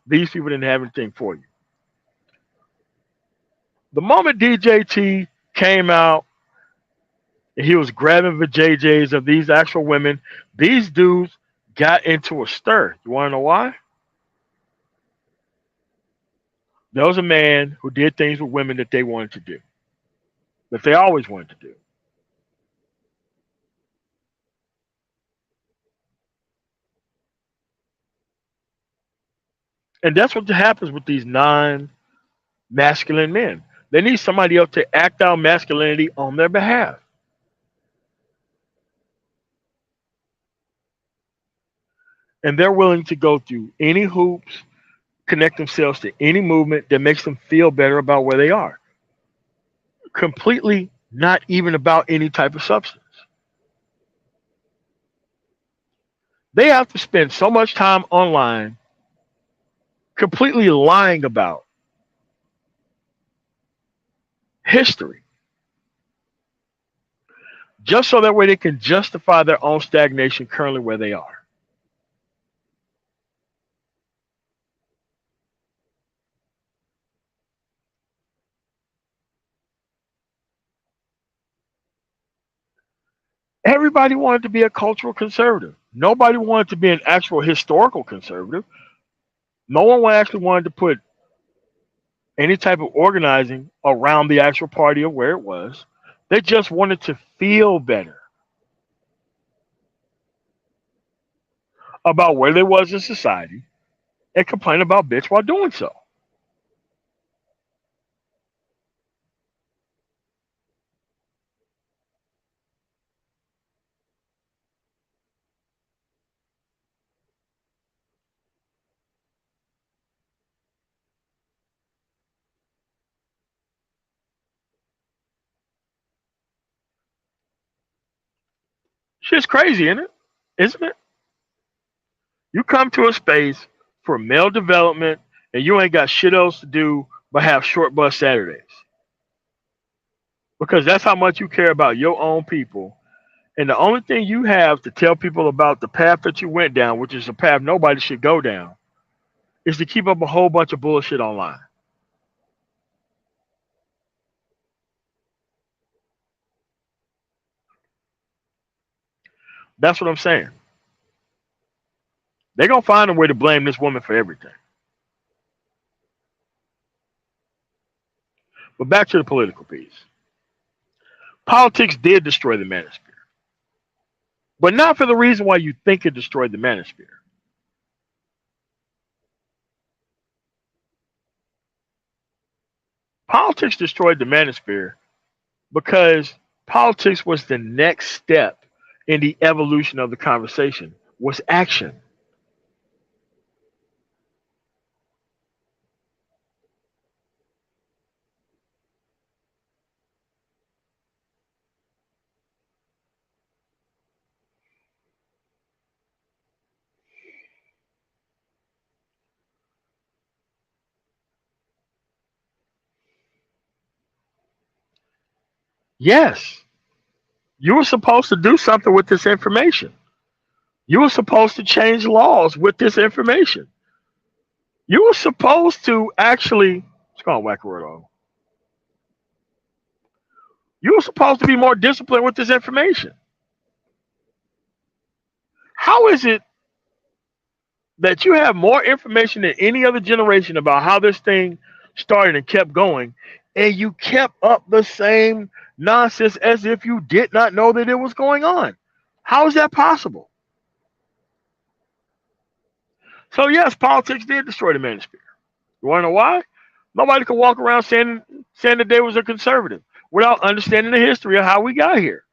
these people didn't have anything for you. The moment DJT came out and he was grabbing the JJs of these actual women, these dudes got into a stir. You want to know why? There was a man who did things with women that they wanted to do, that they always wanted to do. And that's what happens with these non masculine men. They need somebody else to act out masculinity on their behalf. And they're willing to go through any hoops, connect themselves to any movement that makes them feel better about where they are. Completely not even about any type of substance. They have to spend so much time online completely lying about. history, just so that way they can justify their own stagnation currently where they are. Everybody wanted to be a cultural conservative. Nobody wanted to be an actual historical conservative. No one actually wanted to put any type of organizing around the actual party of where it was. They just wanted to feel better about where they was in society and complain about bitch while doing so. Shit's crazy, isn't it? Isn't it? You come to a space for male development and you ain't got shit else to do but have short bus Saturdays. Because that's how much you care about your own people. And the only thing you have to tell people about the path that you went down, which is a path nobody should go down, is to keep up a whole bunch of bullshit online. That's what I'm saying. They're going to find a way to blame this woman for everything. But back to the political piece. Politics did destroy the manosphere, but not for the reason why you think it destroyed the manosphere. Politics destroyed the manosphere because politics was the next step in the evolution of the conversation, was action. Yes, you were supposed to do something with this information. You were supposed to change laws with this information. You were supposed to actually, it's called whack word on. You were supposed to be more disciplined with this information. How is it that you have more information than any other generation about how this thing started and kept going, and you kept up the same nonsense as if you did not know that it was going on? How is that possible? So yes, politics did destroy the manosphere. You want to know why? Nobody could walk around saying that they was a conservative without understanding the history of how we got here.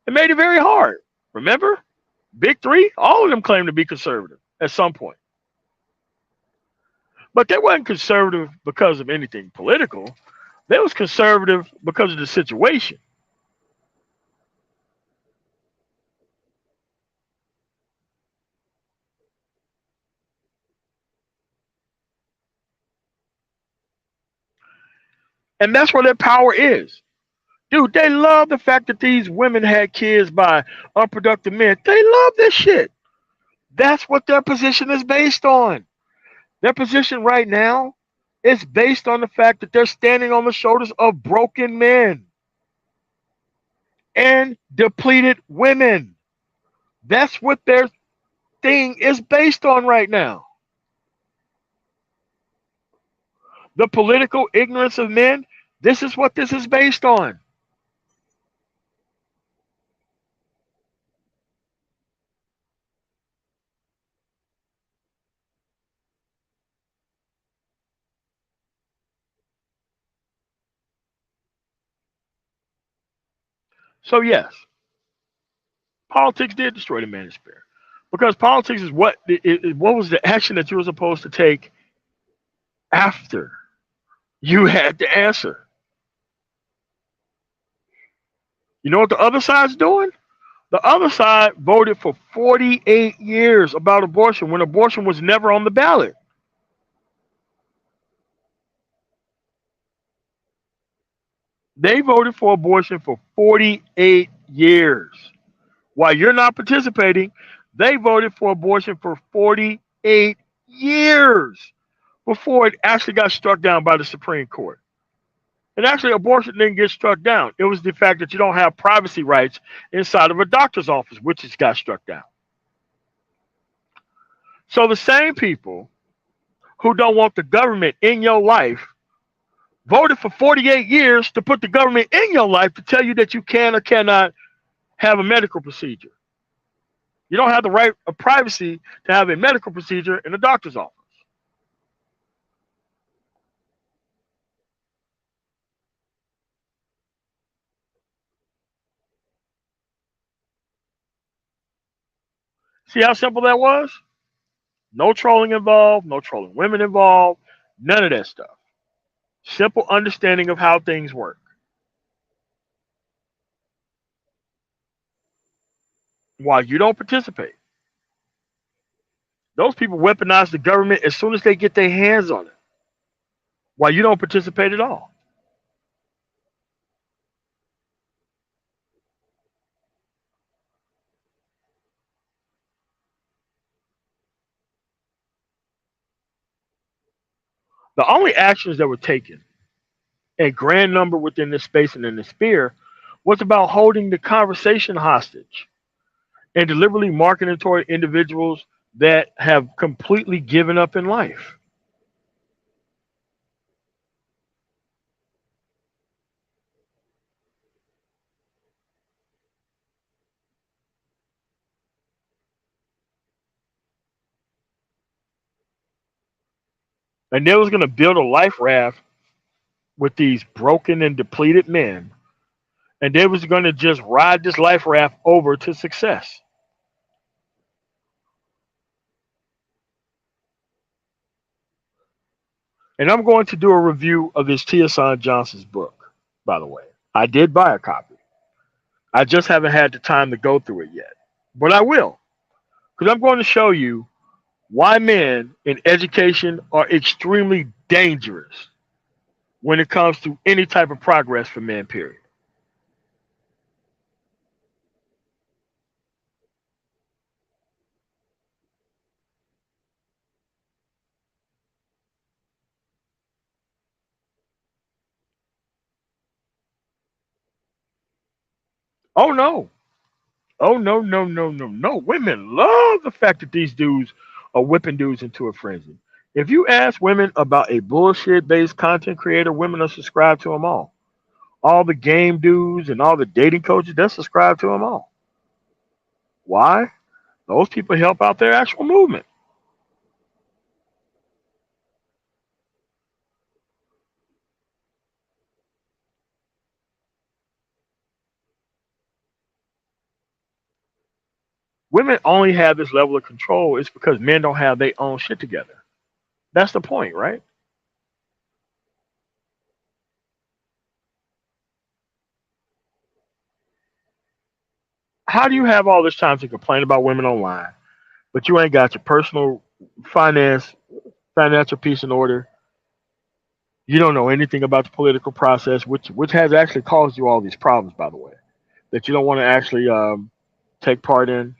It made it very hard. Remember, Big Three, all of them claimed to be conservative at some point. But they weren't conservative because of anything political. They was conservative because of the situation. And that's where their power is. Dude, they love the fact that these women had kids by unproductive men. They love this shit. That's what their position is based on. Their position right now is based on the fact that they're standing on the shoulders of broken men and depleted women. That's what their thing is based on right now. The political ignorance of men, this is what this is based on. So yes, politics did destroy the manosphere because politics is what was the action that you were supposed to take after you had the answer. You know what the other side's doing? The other side voted for 48 years about abortion when abortion was never on the ballot. They voted for abortion for 48 years. While you're not participating, they voted for abortion for 48 years before it actually got struck down by the Supreme Court. And actually, abortion didn't get struck down. It was the fact that you don't have privacy rights inside of a doctor's office, which has got struck down. So the same people who don't want the government in your life voted for 48 years to put the government in your life to tell you that you can or cannot have a medical procedure. You don't have the right of privacy to have a medical procedure in a doctor's office. See how simple that was? No trolling involved, no trolling women involved, none of that stuff. Simple understanding of how things work. While you don't participate, those people weaponize the government as soon as they get their hands on it. While you don't participate at all. The only actions that were taken in grand number within this space and in this sphere was about holding the conversation hostage and deliberately marketing toward individuals that have completely given up in life. And they was going to build a life raft with these broken and depleted men. And they was going to just ride this life raft over to success. And I'm going to do a review of this Tia Son Johnson's book, by the way. I did buy a copy. I just haven't had the time to go through it yet. But I will. Because I'm going to show you why men in education are extremely dangerous when it comes to any type of progress for men, period. Oh, no. Oh, no, no, no, no, no. Women love the fact that these dudes are whipping dudes into a frenzy. If you ask women about a bullshit based content creator, women are subscribed to them all. All the game dudes and all the dating coaches, they're subscribed to them all. Why? Those people help out their actual movement. Women only have this level of control. It's because men don't have their own shit together. That's the point, right? How do you have all this time to complain about women online, but you ain't got your personal finance financial piece in order? You don't know anything about the political process, which has actually caused you all these problems, by the way, that you don't want to actually take part in.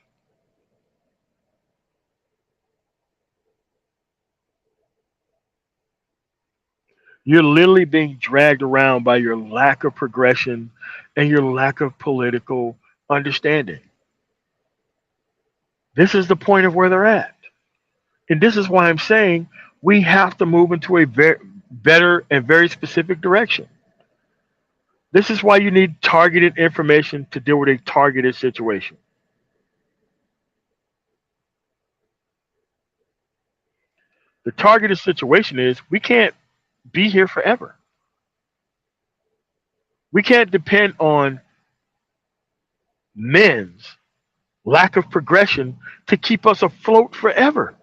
You're literally being dragged around by your lack of progression and your lack of political understanding. This is the point of where they're at. And this is why I'm saying we have to move into a very better and very specific direction. This is why you need targeted information to deal with a targeted situation. The targeted situation is we can't be here forever. We can't depend on men's lack of progression to keep us afloat forever.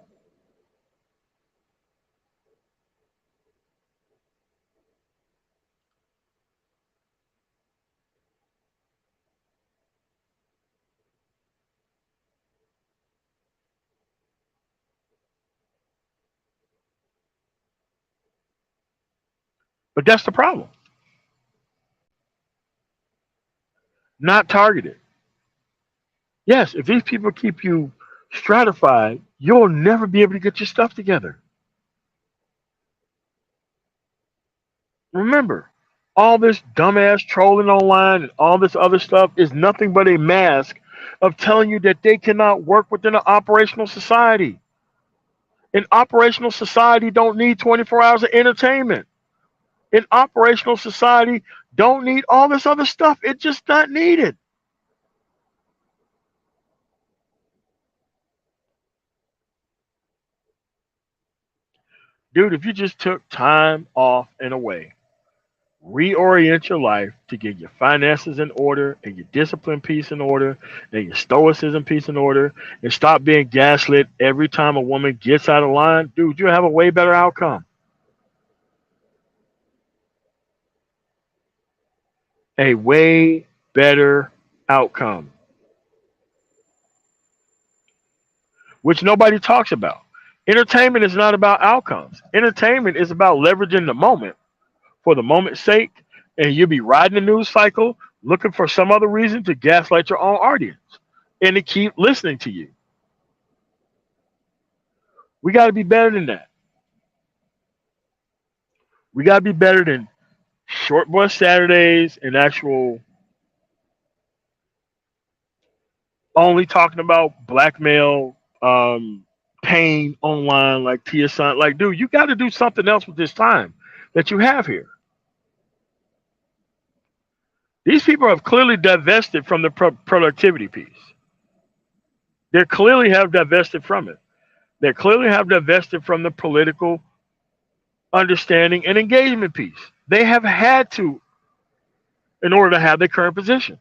But that's the problem. not targeted. Yes, if these people keep you stratified, you'll never be able to get your stuff together. Remember, all this dumbass trolling online and all this other stuff is nothing but a mask of telling you that they cannot work within an operational society. An operational society don't need 24 hours of entertainment. An operational society don't need all this other stuff. It's just not needed. Dude, if you just took time off and away, reorient your life to get your finances in order and your discipline piece in order and your stoicism piece in order and stop being gaslit every time a woman gets out of line, dude, you'll have a way better outcome. A way better outcome, which nobody talks about. Entertainment is not about outcomes. Entertainment is about leveraging the moment for the moment's sake, and you'll be riding the news cycle looking for some other reason to gaslight your own audience and to keep listening to you. We got to be better than that. We got to be better than short bus Saturdays and actual only talking about blackmail, pain online like Tia Son. Like, dude, you got to do something else with this time that you have here. These people have clearly divested from the productivity piece. They clearly have divested from it. They clearly have divested from the political understanding and engagement piece. They have had to in order to have their current position.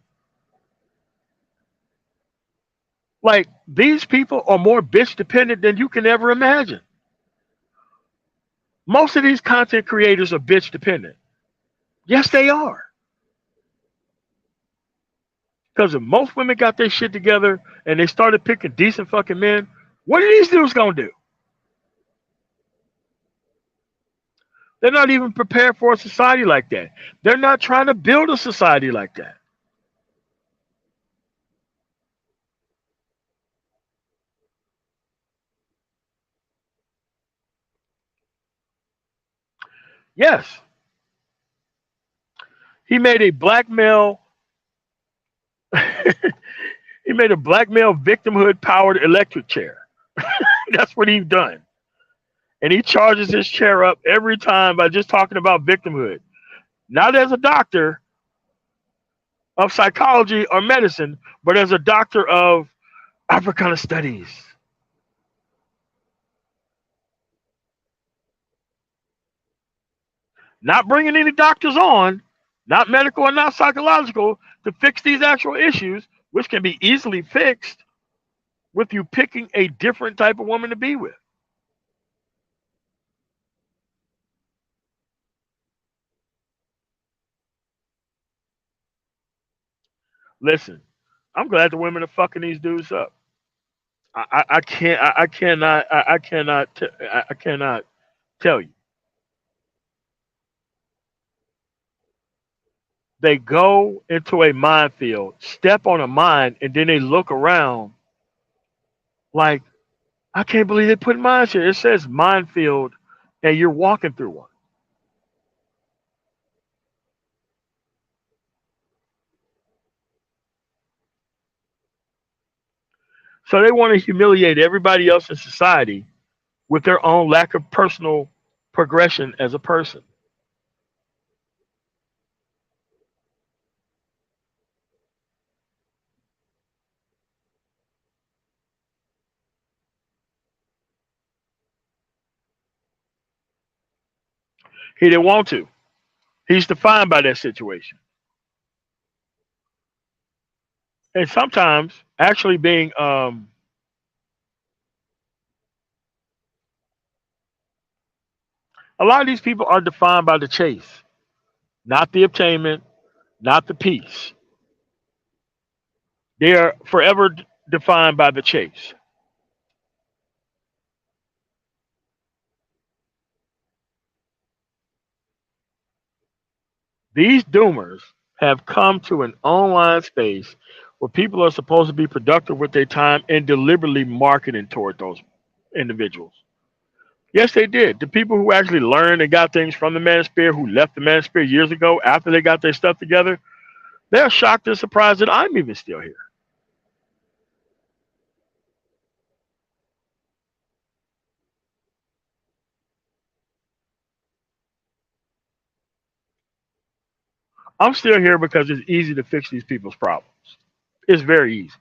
Like, these people are more bitch dependent than you can ever imagine. Most of these content creators are bitch dependent. Yes, they are. Because if most women got their shit together and they started picking decent fucking men, what are these dudes gonna do? They're not even prepared for a society like that. They're not trying to build a society like that. Yes, he made a black male. He made a black male victimhood powered electric chair. That's what he's done. And he charges his chair up every time by just talking about victimhood. Not as a doctor of psychology or medicine, but as a doctor of Africana studies. Not bringing any doctors on, not medical and not psychological, to fix these actual issues, which can be easily fixed with you picking a different type of woman to be with. Listen, I'm glad the women are fucking these dudes up. I can't I cannot I cannot tell you. They go into a minefield, step on a mine, and then they look around like, I can't believe they put mines here. It says minefield, and you're walking through one. So they want to humiliate everybody else in society with their own lack of personal progression as a person. He didn't want to. He's defined by that situation. And sometimes actually being a lot of these people are defined by the chase, not the obtainment, not the peace. They are forever defined by the chase. These doomers have come to an online space where people are supposed to be productive with their time and deliberately marketing toward those individuals. Yes, they did. The people who actually learned and got things from the Manosphere, who left the Manosphere years ago after they got their stuff together, they're shocked and surprised that I'm even still here. I'm still here because it's easy to fix these people's problems. It's very easy.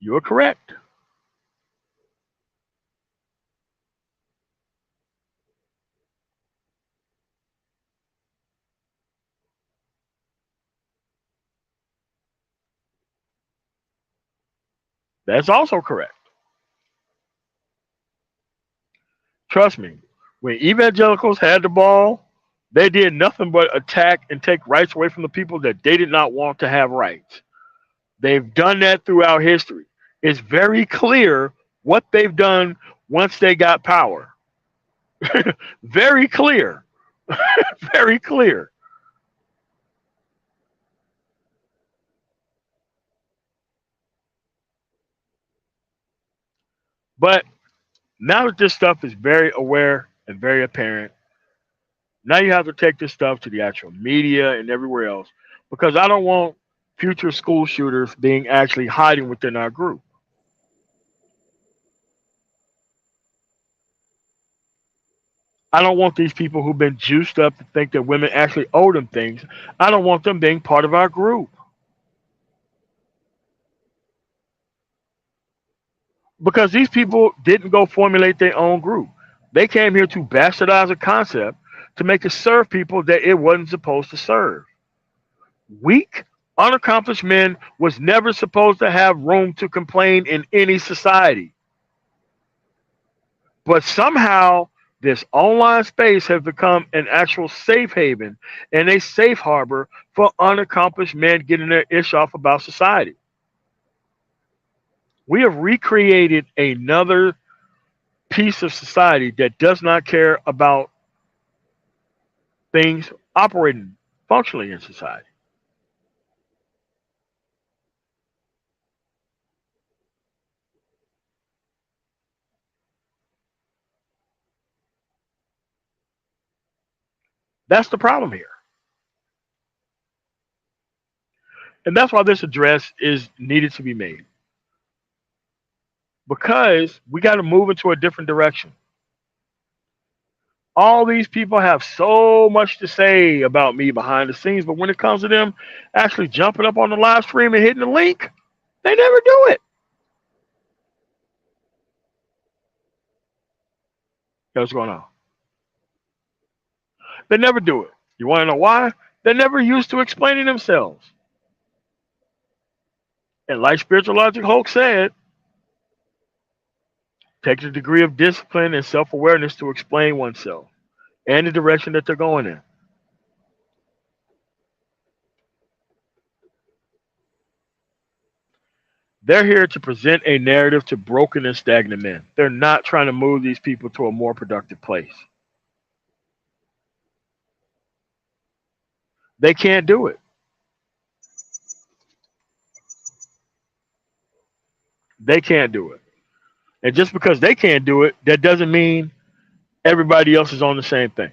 You are correct. That's also correct. Trust me, when evangelicals had the ball, they did nothing but attack and take rights away from the people that they did not want to have rights. They've done that throughout history. It's very clear what they've done once they got power. Very clear. Very clear. But now that this stuff is very aware and very apparent, now you have to take this stuff to the actual media and everywhere else because I don't want future school shooters being actually hiding within our group. I don't want these people who've been juiced up to think that women actually owe them things. I don't want them being part of our group because these people didn't go formulate their own group. They came here to bastardize a concept to make it serve people that it wasn't supposed to serve. Weak, unaccomplished men was never supposed to have room to complain in any society. But somehow this online space has become an actual safe haven and a safe harbor for unaccomplished men getting their ish off about society. We have recreated another piece of society that does not care about things operating functionally in society. That's the problem here. And that's why this address is needed to be made because we got to move into a different direction. All these people have so much to say about me behind the scenes, but when it comes to them actually jumping up on the live stream and hitting the link, they never do it. What's going on? They never do it. You want to know why? They're never used to explaining themselves. And like Spiritual Logic Hulk said, take the degree of discipline and self awareness to explain oneself and the direction that they're going in. They're here to present a narrative to broken and stagnant men. They're not trying to move these people to a more productive place. They can't do it. They can't do it. And just because they can't do it, that doesn't mean everybody else is on the same thing.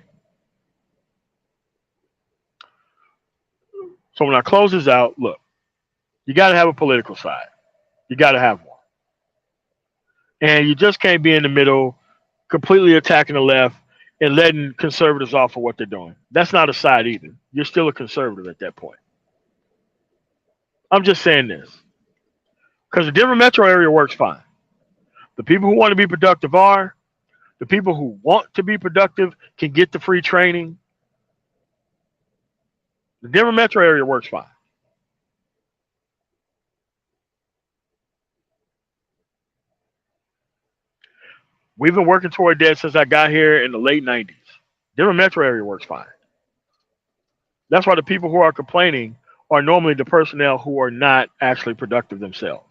So when I close this out, look, you got to have a political side. You got to have one. And you just can't be in the middle, completely attacking the left and letting conservatives off for what they're doing. That's not a side either. You're still a conservative at that point. I'm just saying this because the Denver metro area works fine. The people who want to be productive are. The people who want to be productive can get the free training. The Denver metro area works fine. We've been working toward that since I got here in the late 90s. Denver metro area works fine. That's why the people who are complaining are normally the personnel who are not actually productive themselves.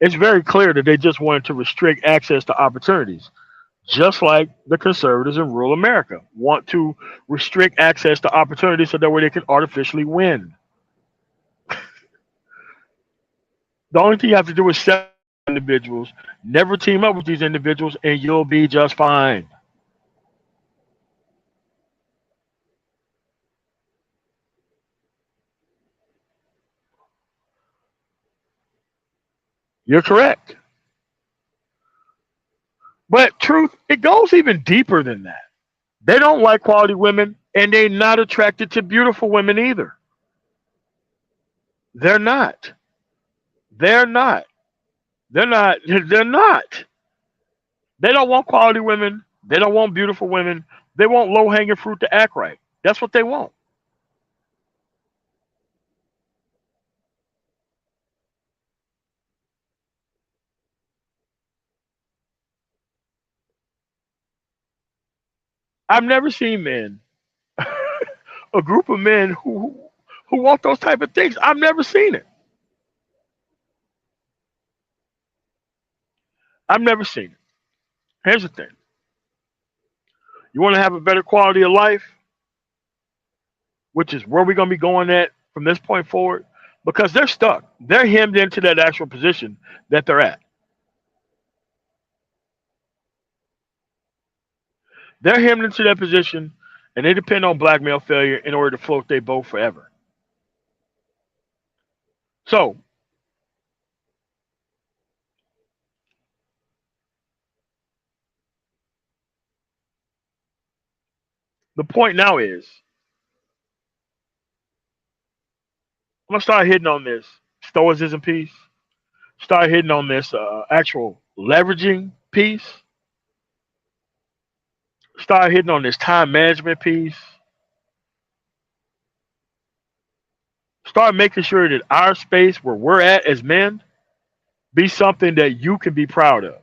It's very clear that they just wanted to restrict access to opportunities, just like the conservatives in rural America want to restrict access to opportunities so that way they can artificially win. The only thing you have to do is separate individuals, never team up with these individuals, and you'll be just fine. You're correct. But truth, it goes even deeper than that. They don't like quality women, and they're not attracted to beautiful women either. They're not. They're not. They're not. They're not. They don't want quality women. They don't want beautiful women. They want low hanging fruit to act right. That's what they want. I've never seen men, a group of men who want those type of things. I've never seen it. I've never seen it. Here's the thing: you want to have a better quality of life, which is where we're going to be going at from this point forward, because they're stuck. They're hemmed into that actual position that they're at. They're hemmed into that position, and they depend on black male failure in order to float their boat forever. So the point now is, I'm gonna start hitting on this stoicism piece. Start hitting on this actual leveraging piece. Start hitting on this time management piece. Start making sure that our space where we're at as men be something that you can be proud of.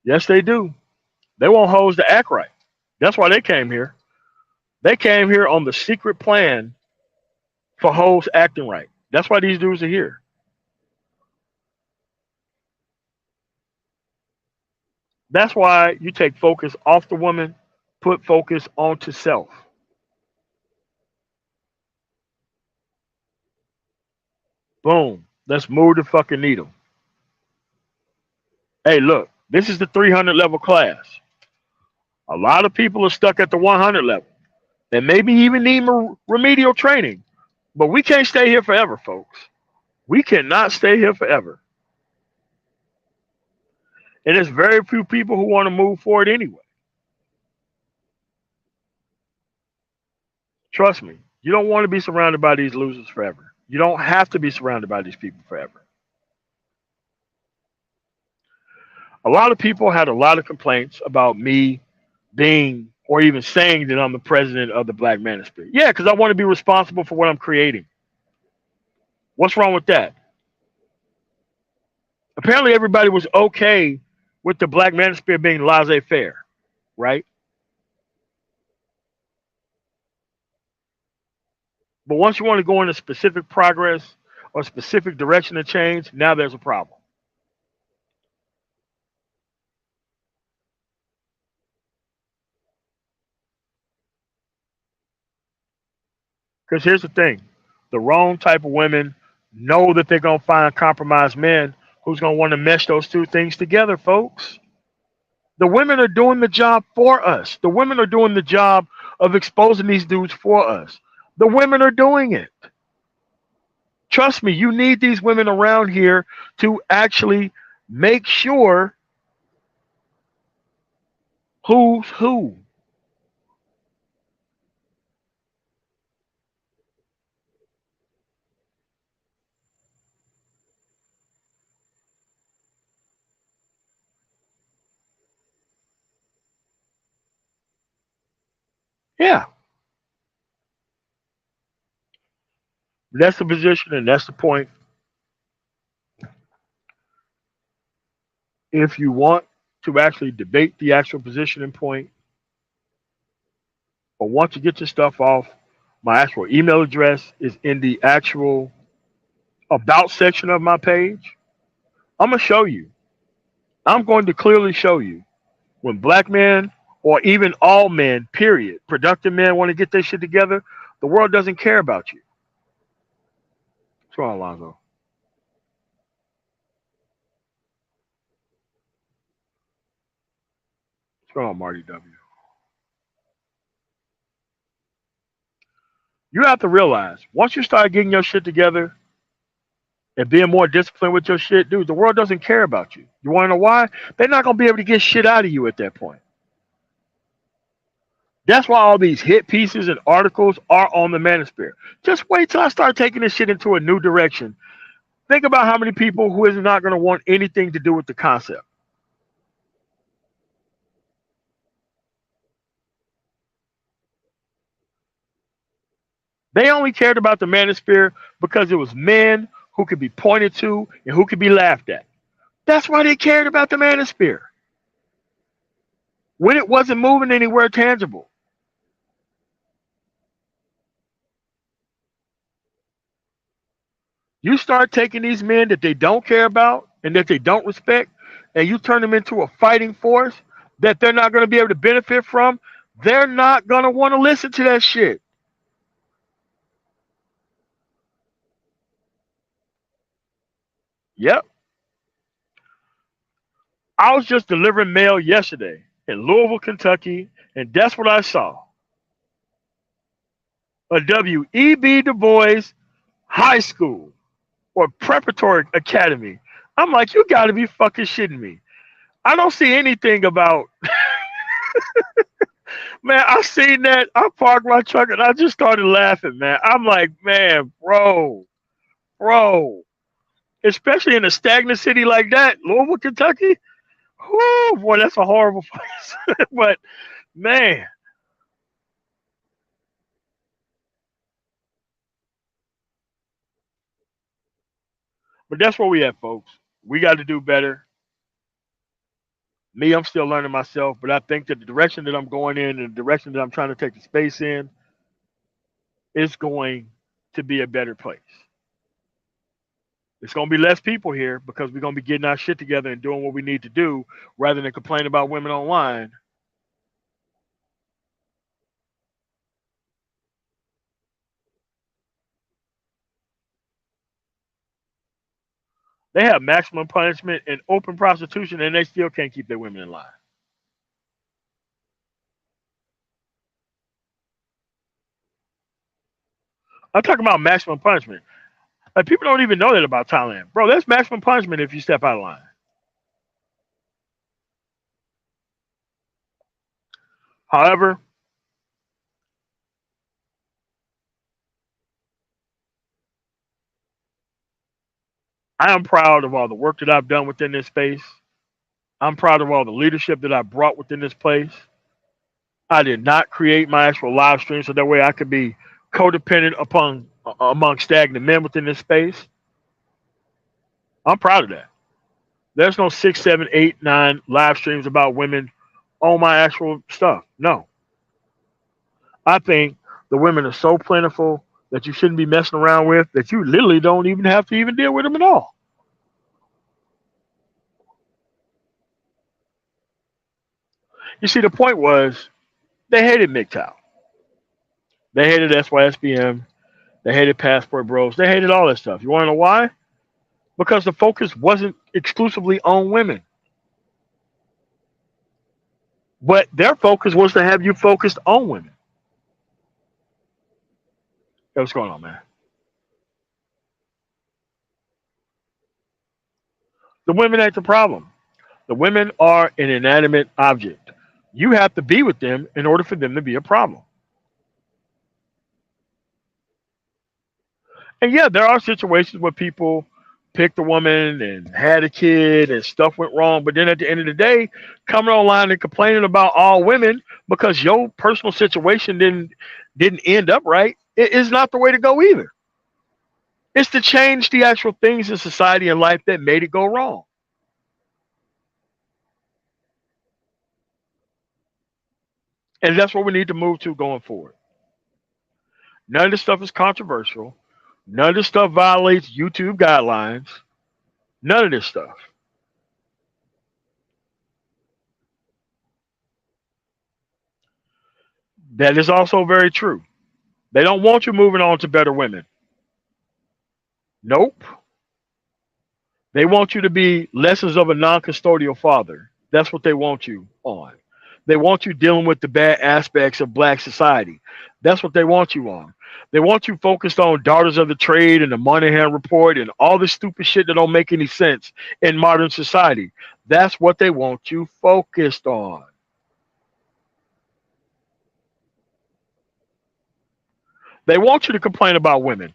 Yes, they do. They want hoes to act right. That's why they came here. They came here on the secret plan for hoes acting right. That's why these dudes are here. That's why you take focus off the woman, put focus onto self. Boom. Let's move the fucking needle. Hey, look, this is the 300 level class. A lot of people are stuck at the 100 level and maybe even need remedial training. But we can't stay here forever, folks. We cannot stay here forever. And there's very few people who want to move forward anyway. Trust me, you don't want to be surrounded by these losers forever. You don't have to be surrounded by these people forever. A lot of people had a lot of complaints about me being or even saying that I'm the president of the Black Manosphere. Yeah, because I want to be responsible for what I'm creating. What's wrong with that? Apparently, everybody was okay with the Black Manosphere being laissez faire, right? But once you want to go into specific progress or specific direction of change, now there's a problem. Because here's the thing, the wrong type of women know that they're going to find compromised men who's going to want to mesh those two things together, folks. The women are doing the job for us. The women are doing the job of exposing these dudes for us. The women are doing it. Trust me, you need these women around here to actually make sure who's who. Yeah. That's the position and that's the point. If you want to actually debate the actual position and point, or want to get your stuff off, my actual email address is in the actual about section of my page. I'm going to show you. I'm going to clearly show you when black men or even all men, period, productive men want to get their shit together, the world doesn't care about you. What's wrong, Alonzo? What's wrong, Marty W? You have to realize once you start getting your shit together and being more disciplined with your shit, dude, the world doesn't care about you. You want to know why? They're not going to be able to get shit out of you at that point. That's why all these hit pieces and articles are on the Manosphere. Just wait till I start taking this shit into a new direction. Think about how many people who is not going to want anything to do with the concept. They only cared about the Manosphere because it was men who could be pointed to and who could be laughed at. That's why they cared about the Manosphere. When it wasn't moving anywhere tangible. You start taking these men that they don't care about and that they don't respect, and you turn them into a fighting force that they're not going to be able to benefit from, they're not going to want to listen to that shit. Yep. I was just delivering mail yesterday in Louisville, Kentucky, and that's what I saw. A W.E.B. Du Bois High School or Preparatory Academy. I'm like, you got to be fucking shitting me. I don't see anything about. Man, I seen that. I parked my truck and I just started laughing, man. I'm like, man, bro. Especially in a stagnant city like that, Louisville, Kentucky. Whoo, boy, that's a horrible place. But man, but that's where we at, folks. We got to do better. Me, I'm still learning myself, but I think that the direction that I'm going in and the direction that I'm trying to take the space in is going to be a better place. It's going to be less people here because we're going to be getting our shit together and doing what we need to do rather than complain about women online. They have maximum punishment and open prostitution, and they still can't keep their women in line. I'm talking about maximum punishment. Like people don't even know that about Thailand, bro. That's maximum punishment if you step out of line. However, I am proud of all the work that I've done within this space. I'm proud of all the leadership that I brought within this place. I did not create my actual live stream so that way I could be codependent upon among stagnant men within this space. I'm proud of that. There's no 6, 7, 8, 9 live streams about women on my actual stuff. No. I think the women are so plentiful that you shouldn't be messing around with that you literally don't even have to even deal with them at all. You see, the point was they hated MGTOW. They hated SYSBM. They hated Passport Bros. They hated all that stuff. You want to know why? Because the focus wasn't exclusively on women. But their focus was to have you focused on women. Hey, what's going on, man? The women ain't the problem. The women are an inanimate object. You have to be with them in order for them to be a problem. And yeah, there are situations where people picked a woman and had a kid and stuff went wrong. But then at the end of the day, coming online and complaining about all women because your personal situation didn't end up right, it is not the way to go either. It's to change the actual things in society and life that made it go wrong. And that's what we need to move to going forward. None of this stuff is controversial. None of this stuff violates YouTube guidelines. None of this stuff. That is also very true. They don't want you moving on to better women. Nope. They want you to be lessons of a non custodial father. That's what they want you on. They want you dealing with the bad aspects of black society. That's what they want you on. They want you focused on daughters of the trade and the Moynihan report and all this stupid shit that don't make any sense in modern society. That's what they want you focused on. They want you to complain about women.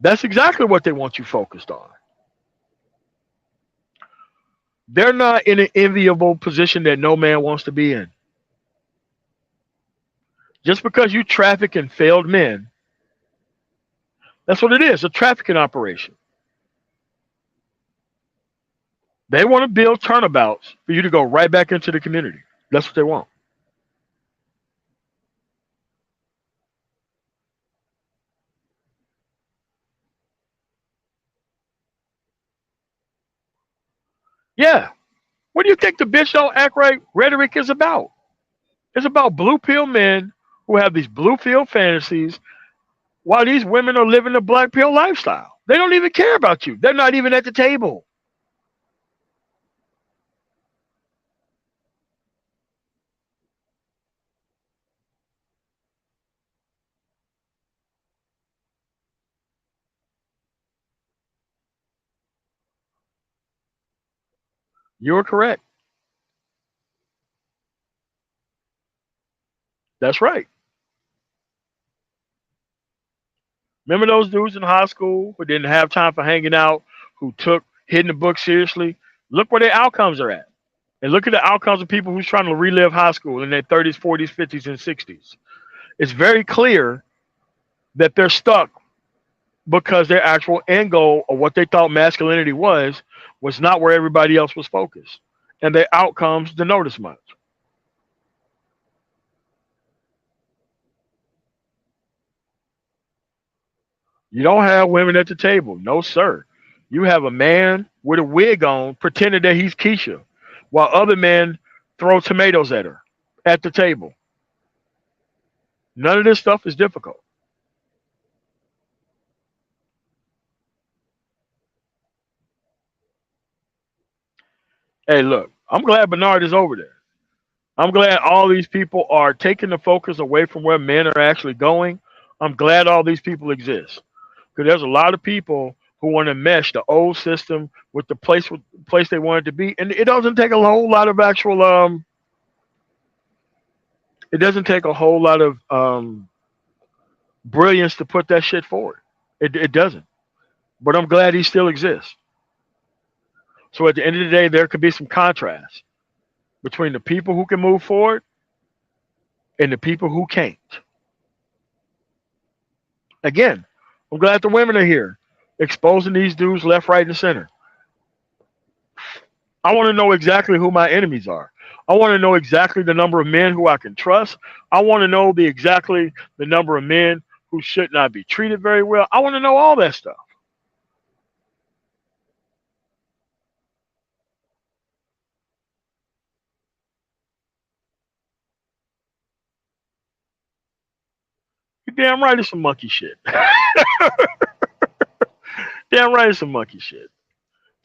That's exactly what they want you focused on. They're not in an enviable position that no man wants to be in. Just because you traffic in failed men, that's what it is, a trafficking operation. They want to build turnabouts for you to go right back into the community. That's what they want. Yeah. What do you think the bitch don't act right rhetoric is about? It's about blue pill men who have these blue pill fantasies while these women are living the black pill lifestyle. They don't even care about you. They're not even at the table. You're correct. That's right. Remember those dudes in high school who didn't have time for hanging out, who took hitting the book seriously? Look where their outcomes are at. And look at the outcomes of people who's trying to relive high school in their 30s, 40s, 50s, and 60s. It's very clear that they're stuck because their actual end goal or what they thought masculinity was not where everybody else was focused. And their outcomes denote as much. You don't have women at the table. No, sir. You have a man with a wig on pretending that he's Keisha, while other men throw tomatoes at her at the table. None of this stuff is difficult. Hey, look, I'm glad Bernard is over there. I'm glad all these people are taking the focus away from where men are actually going. I'm glad all these people exist because there's a lot of people who want to mesh the old system with the place they want it to be, and it doesn't take a whole lot of actual it doesn't take a whole lot of brilliance to put that shit forward. It doesn't. But I'm glad he still exists. So at the end of the day, there could be some contrast between the people who can move forward and the people who can't. Again, I'm glad the women are here, exposing these dudes left, right, and center. I want to know exactly who my enemies are. I want to know exactly the number of men who I can trust. I want to know exactly the number of men who should not be treated very well. I want to know all that stuff. You damn right it's some monkey shit. Damn right it's some monkey shit.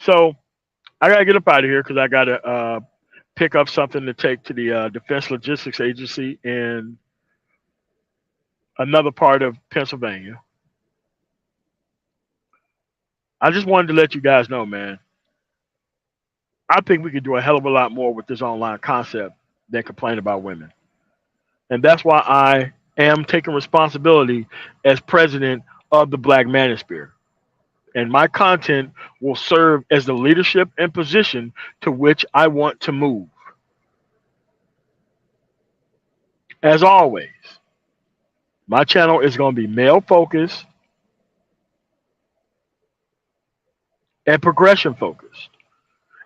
So I gotta get up out of here because I gotta pick up something to take to the Defense Logistics Agency in another part of Pennsylvania. I just wanted to let you guys know, man. I think we could do a hell of a lot more with this online concept than complain about women. And that's why I am taking responsibility as president of the Black Manosphere. And my content will serve as the leadership and position to which I want to move. As always, my channel is going to be male focused, and progression focused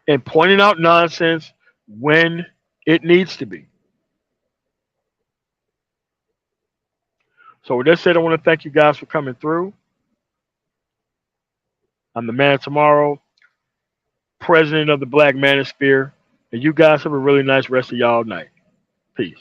and pointing out nonsense when it needs to be. So with that said, I want to thank you guys for coming through. I'm the man of tomorrow, president of the Black Manosphere, and you guys have a really nice rest of y'all night. Peace.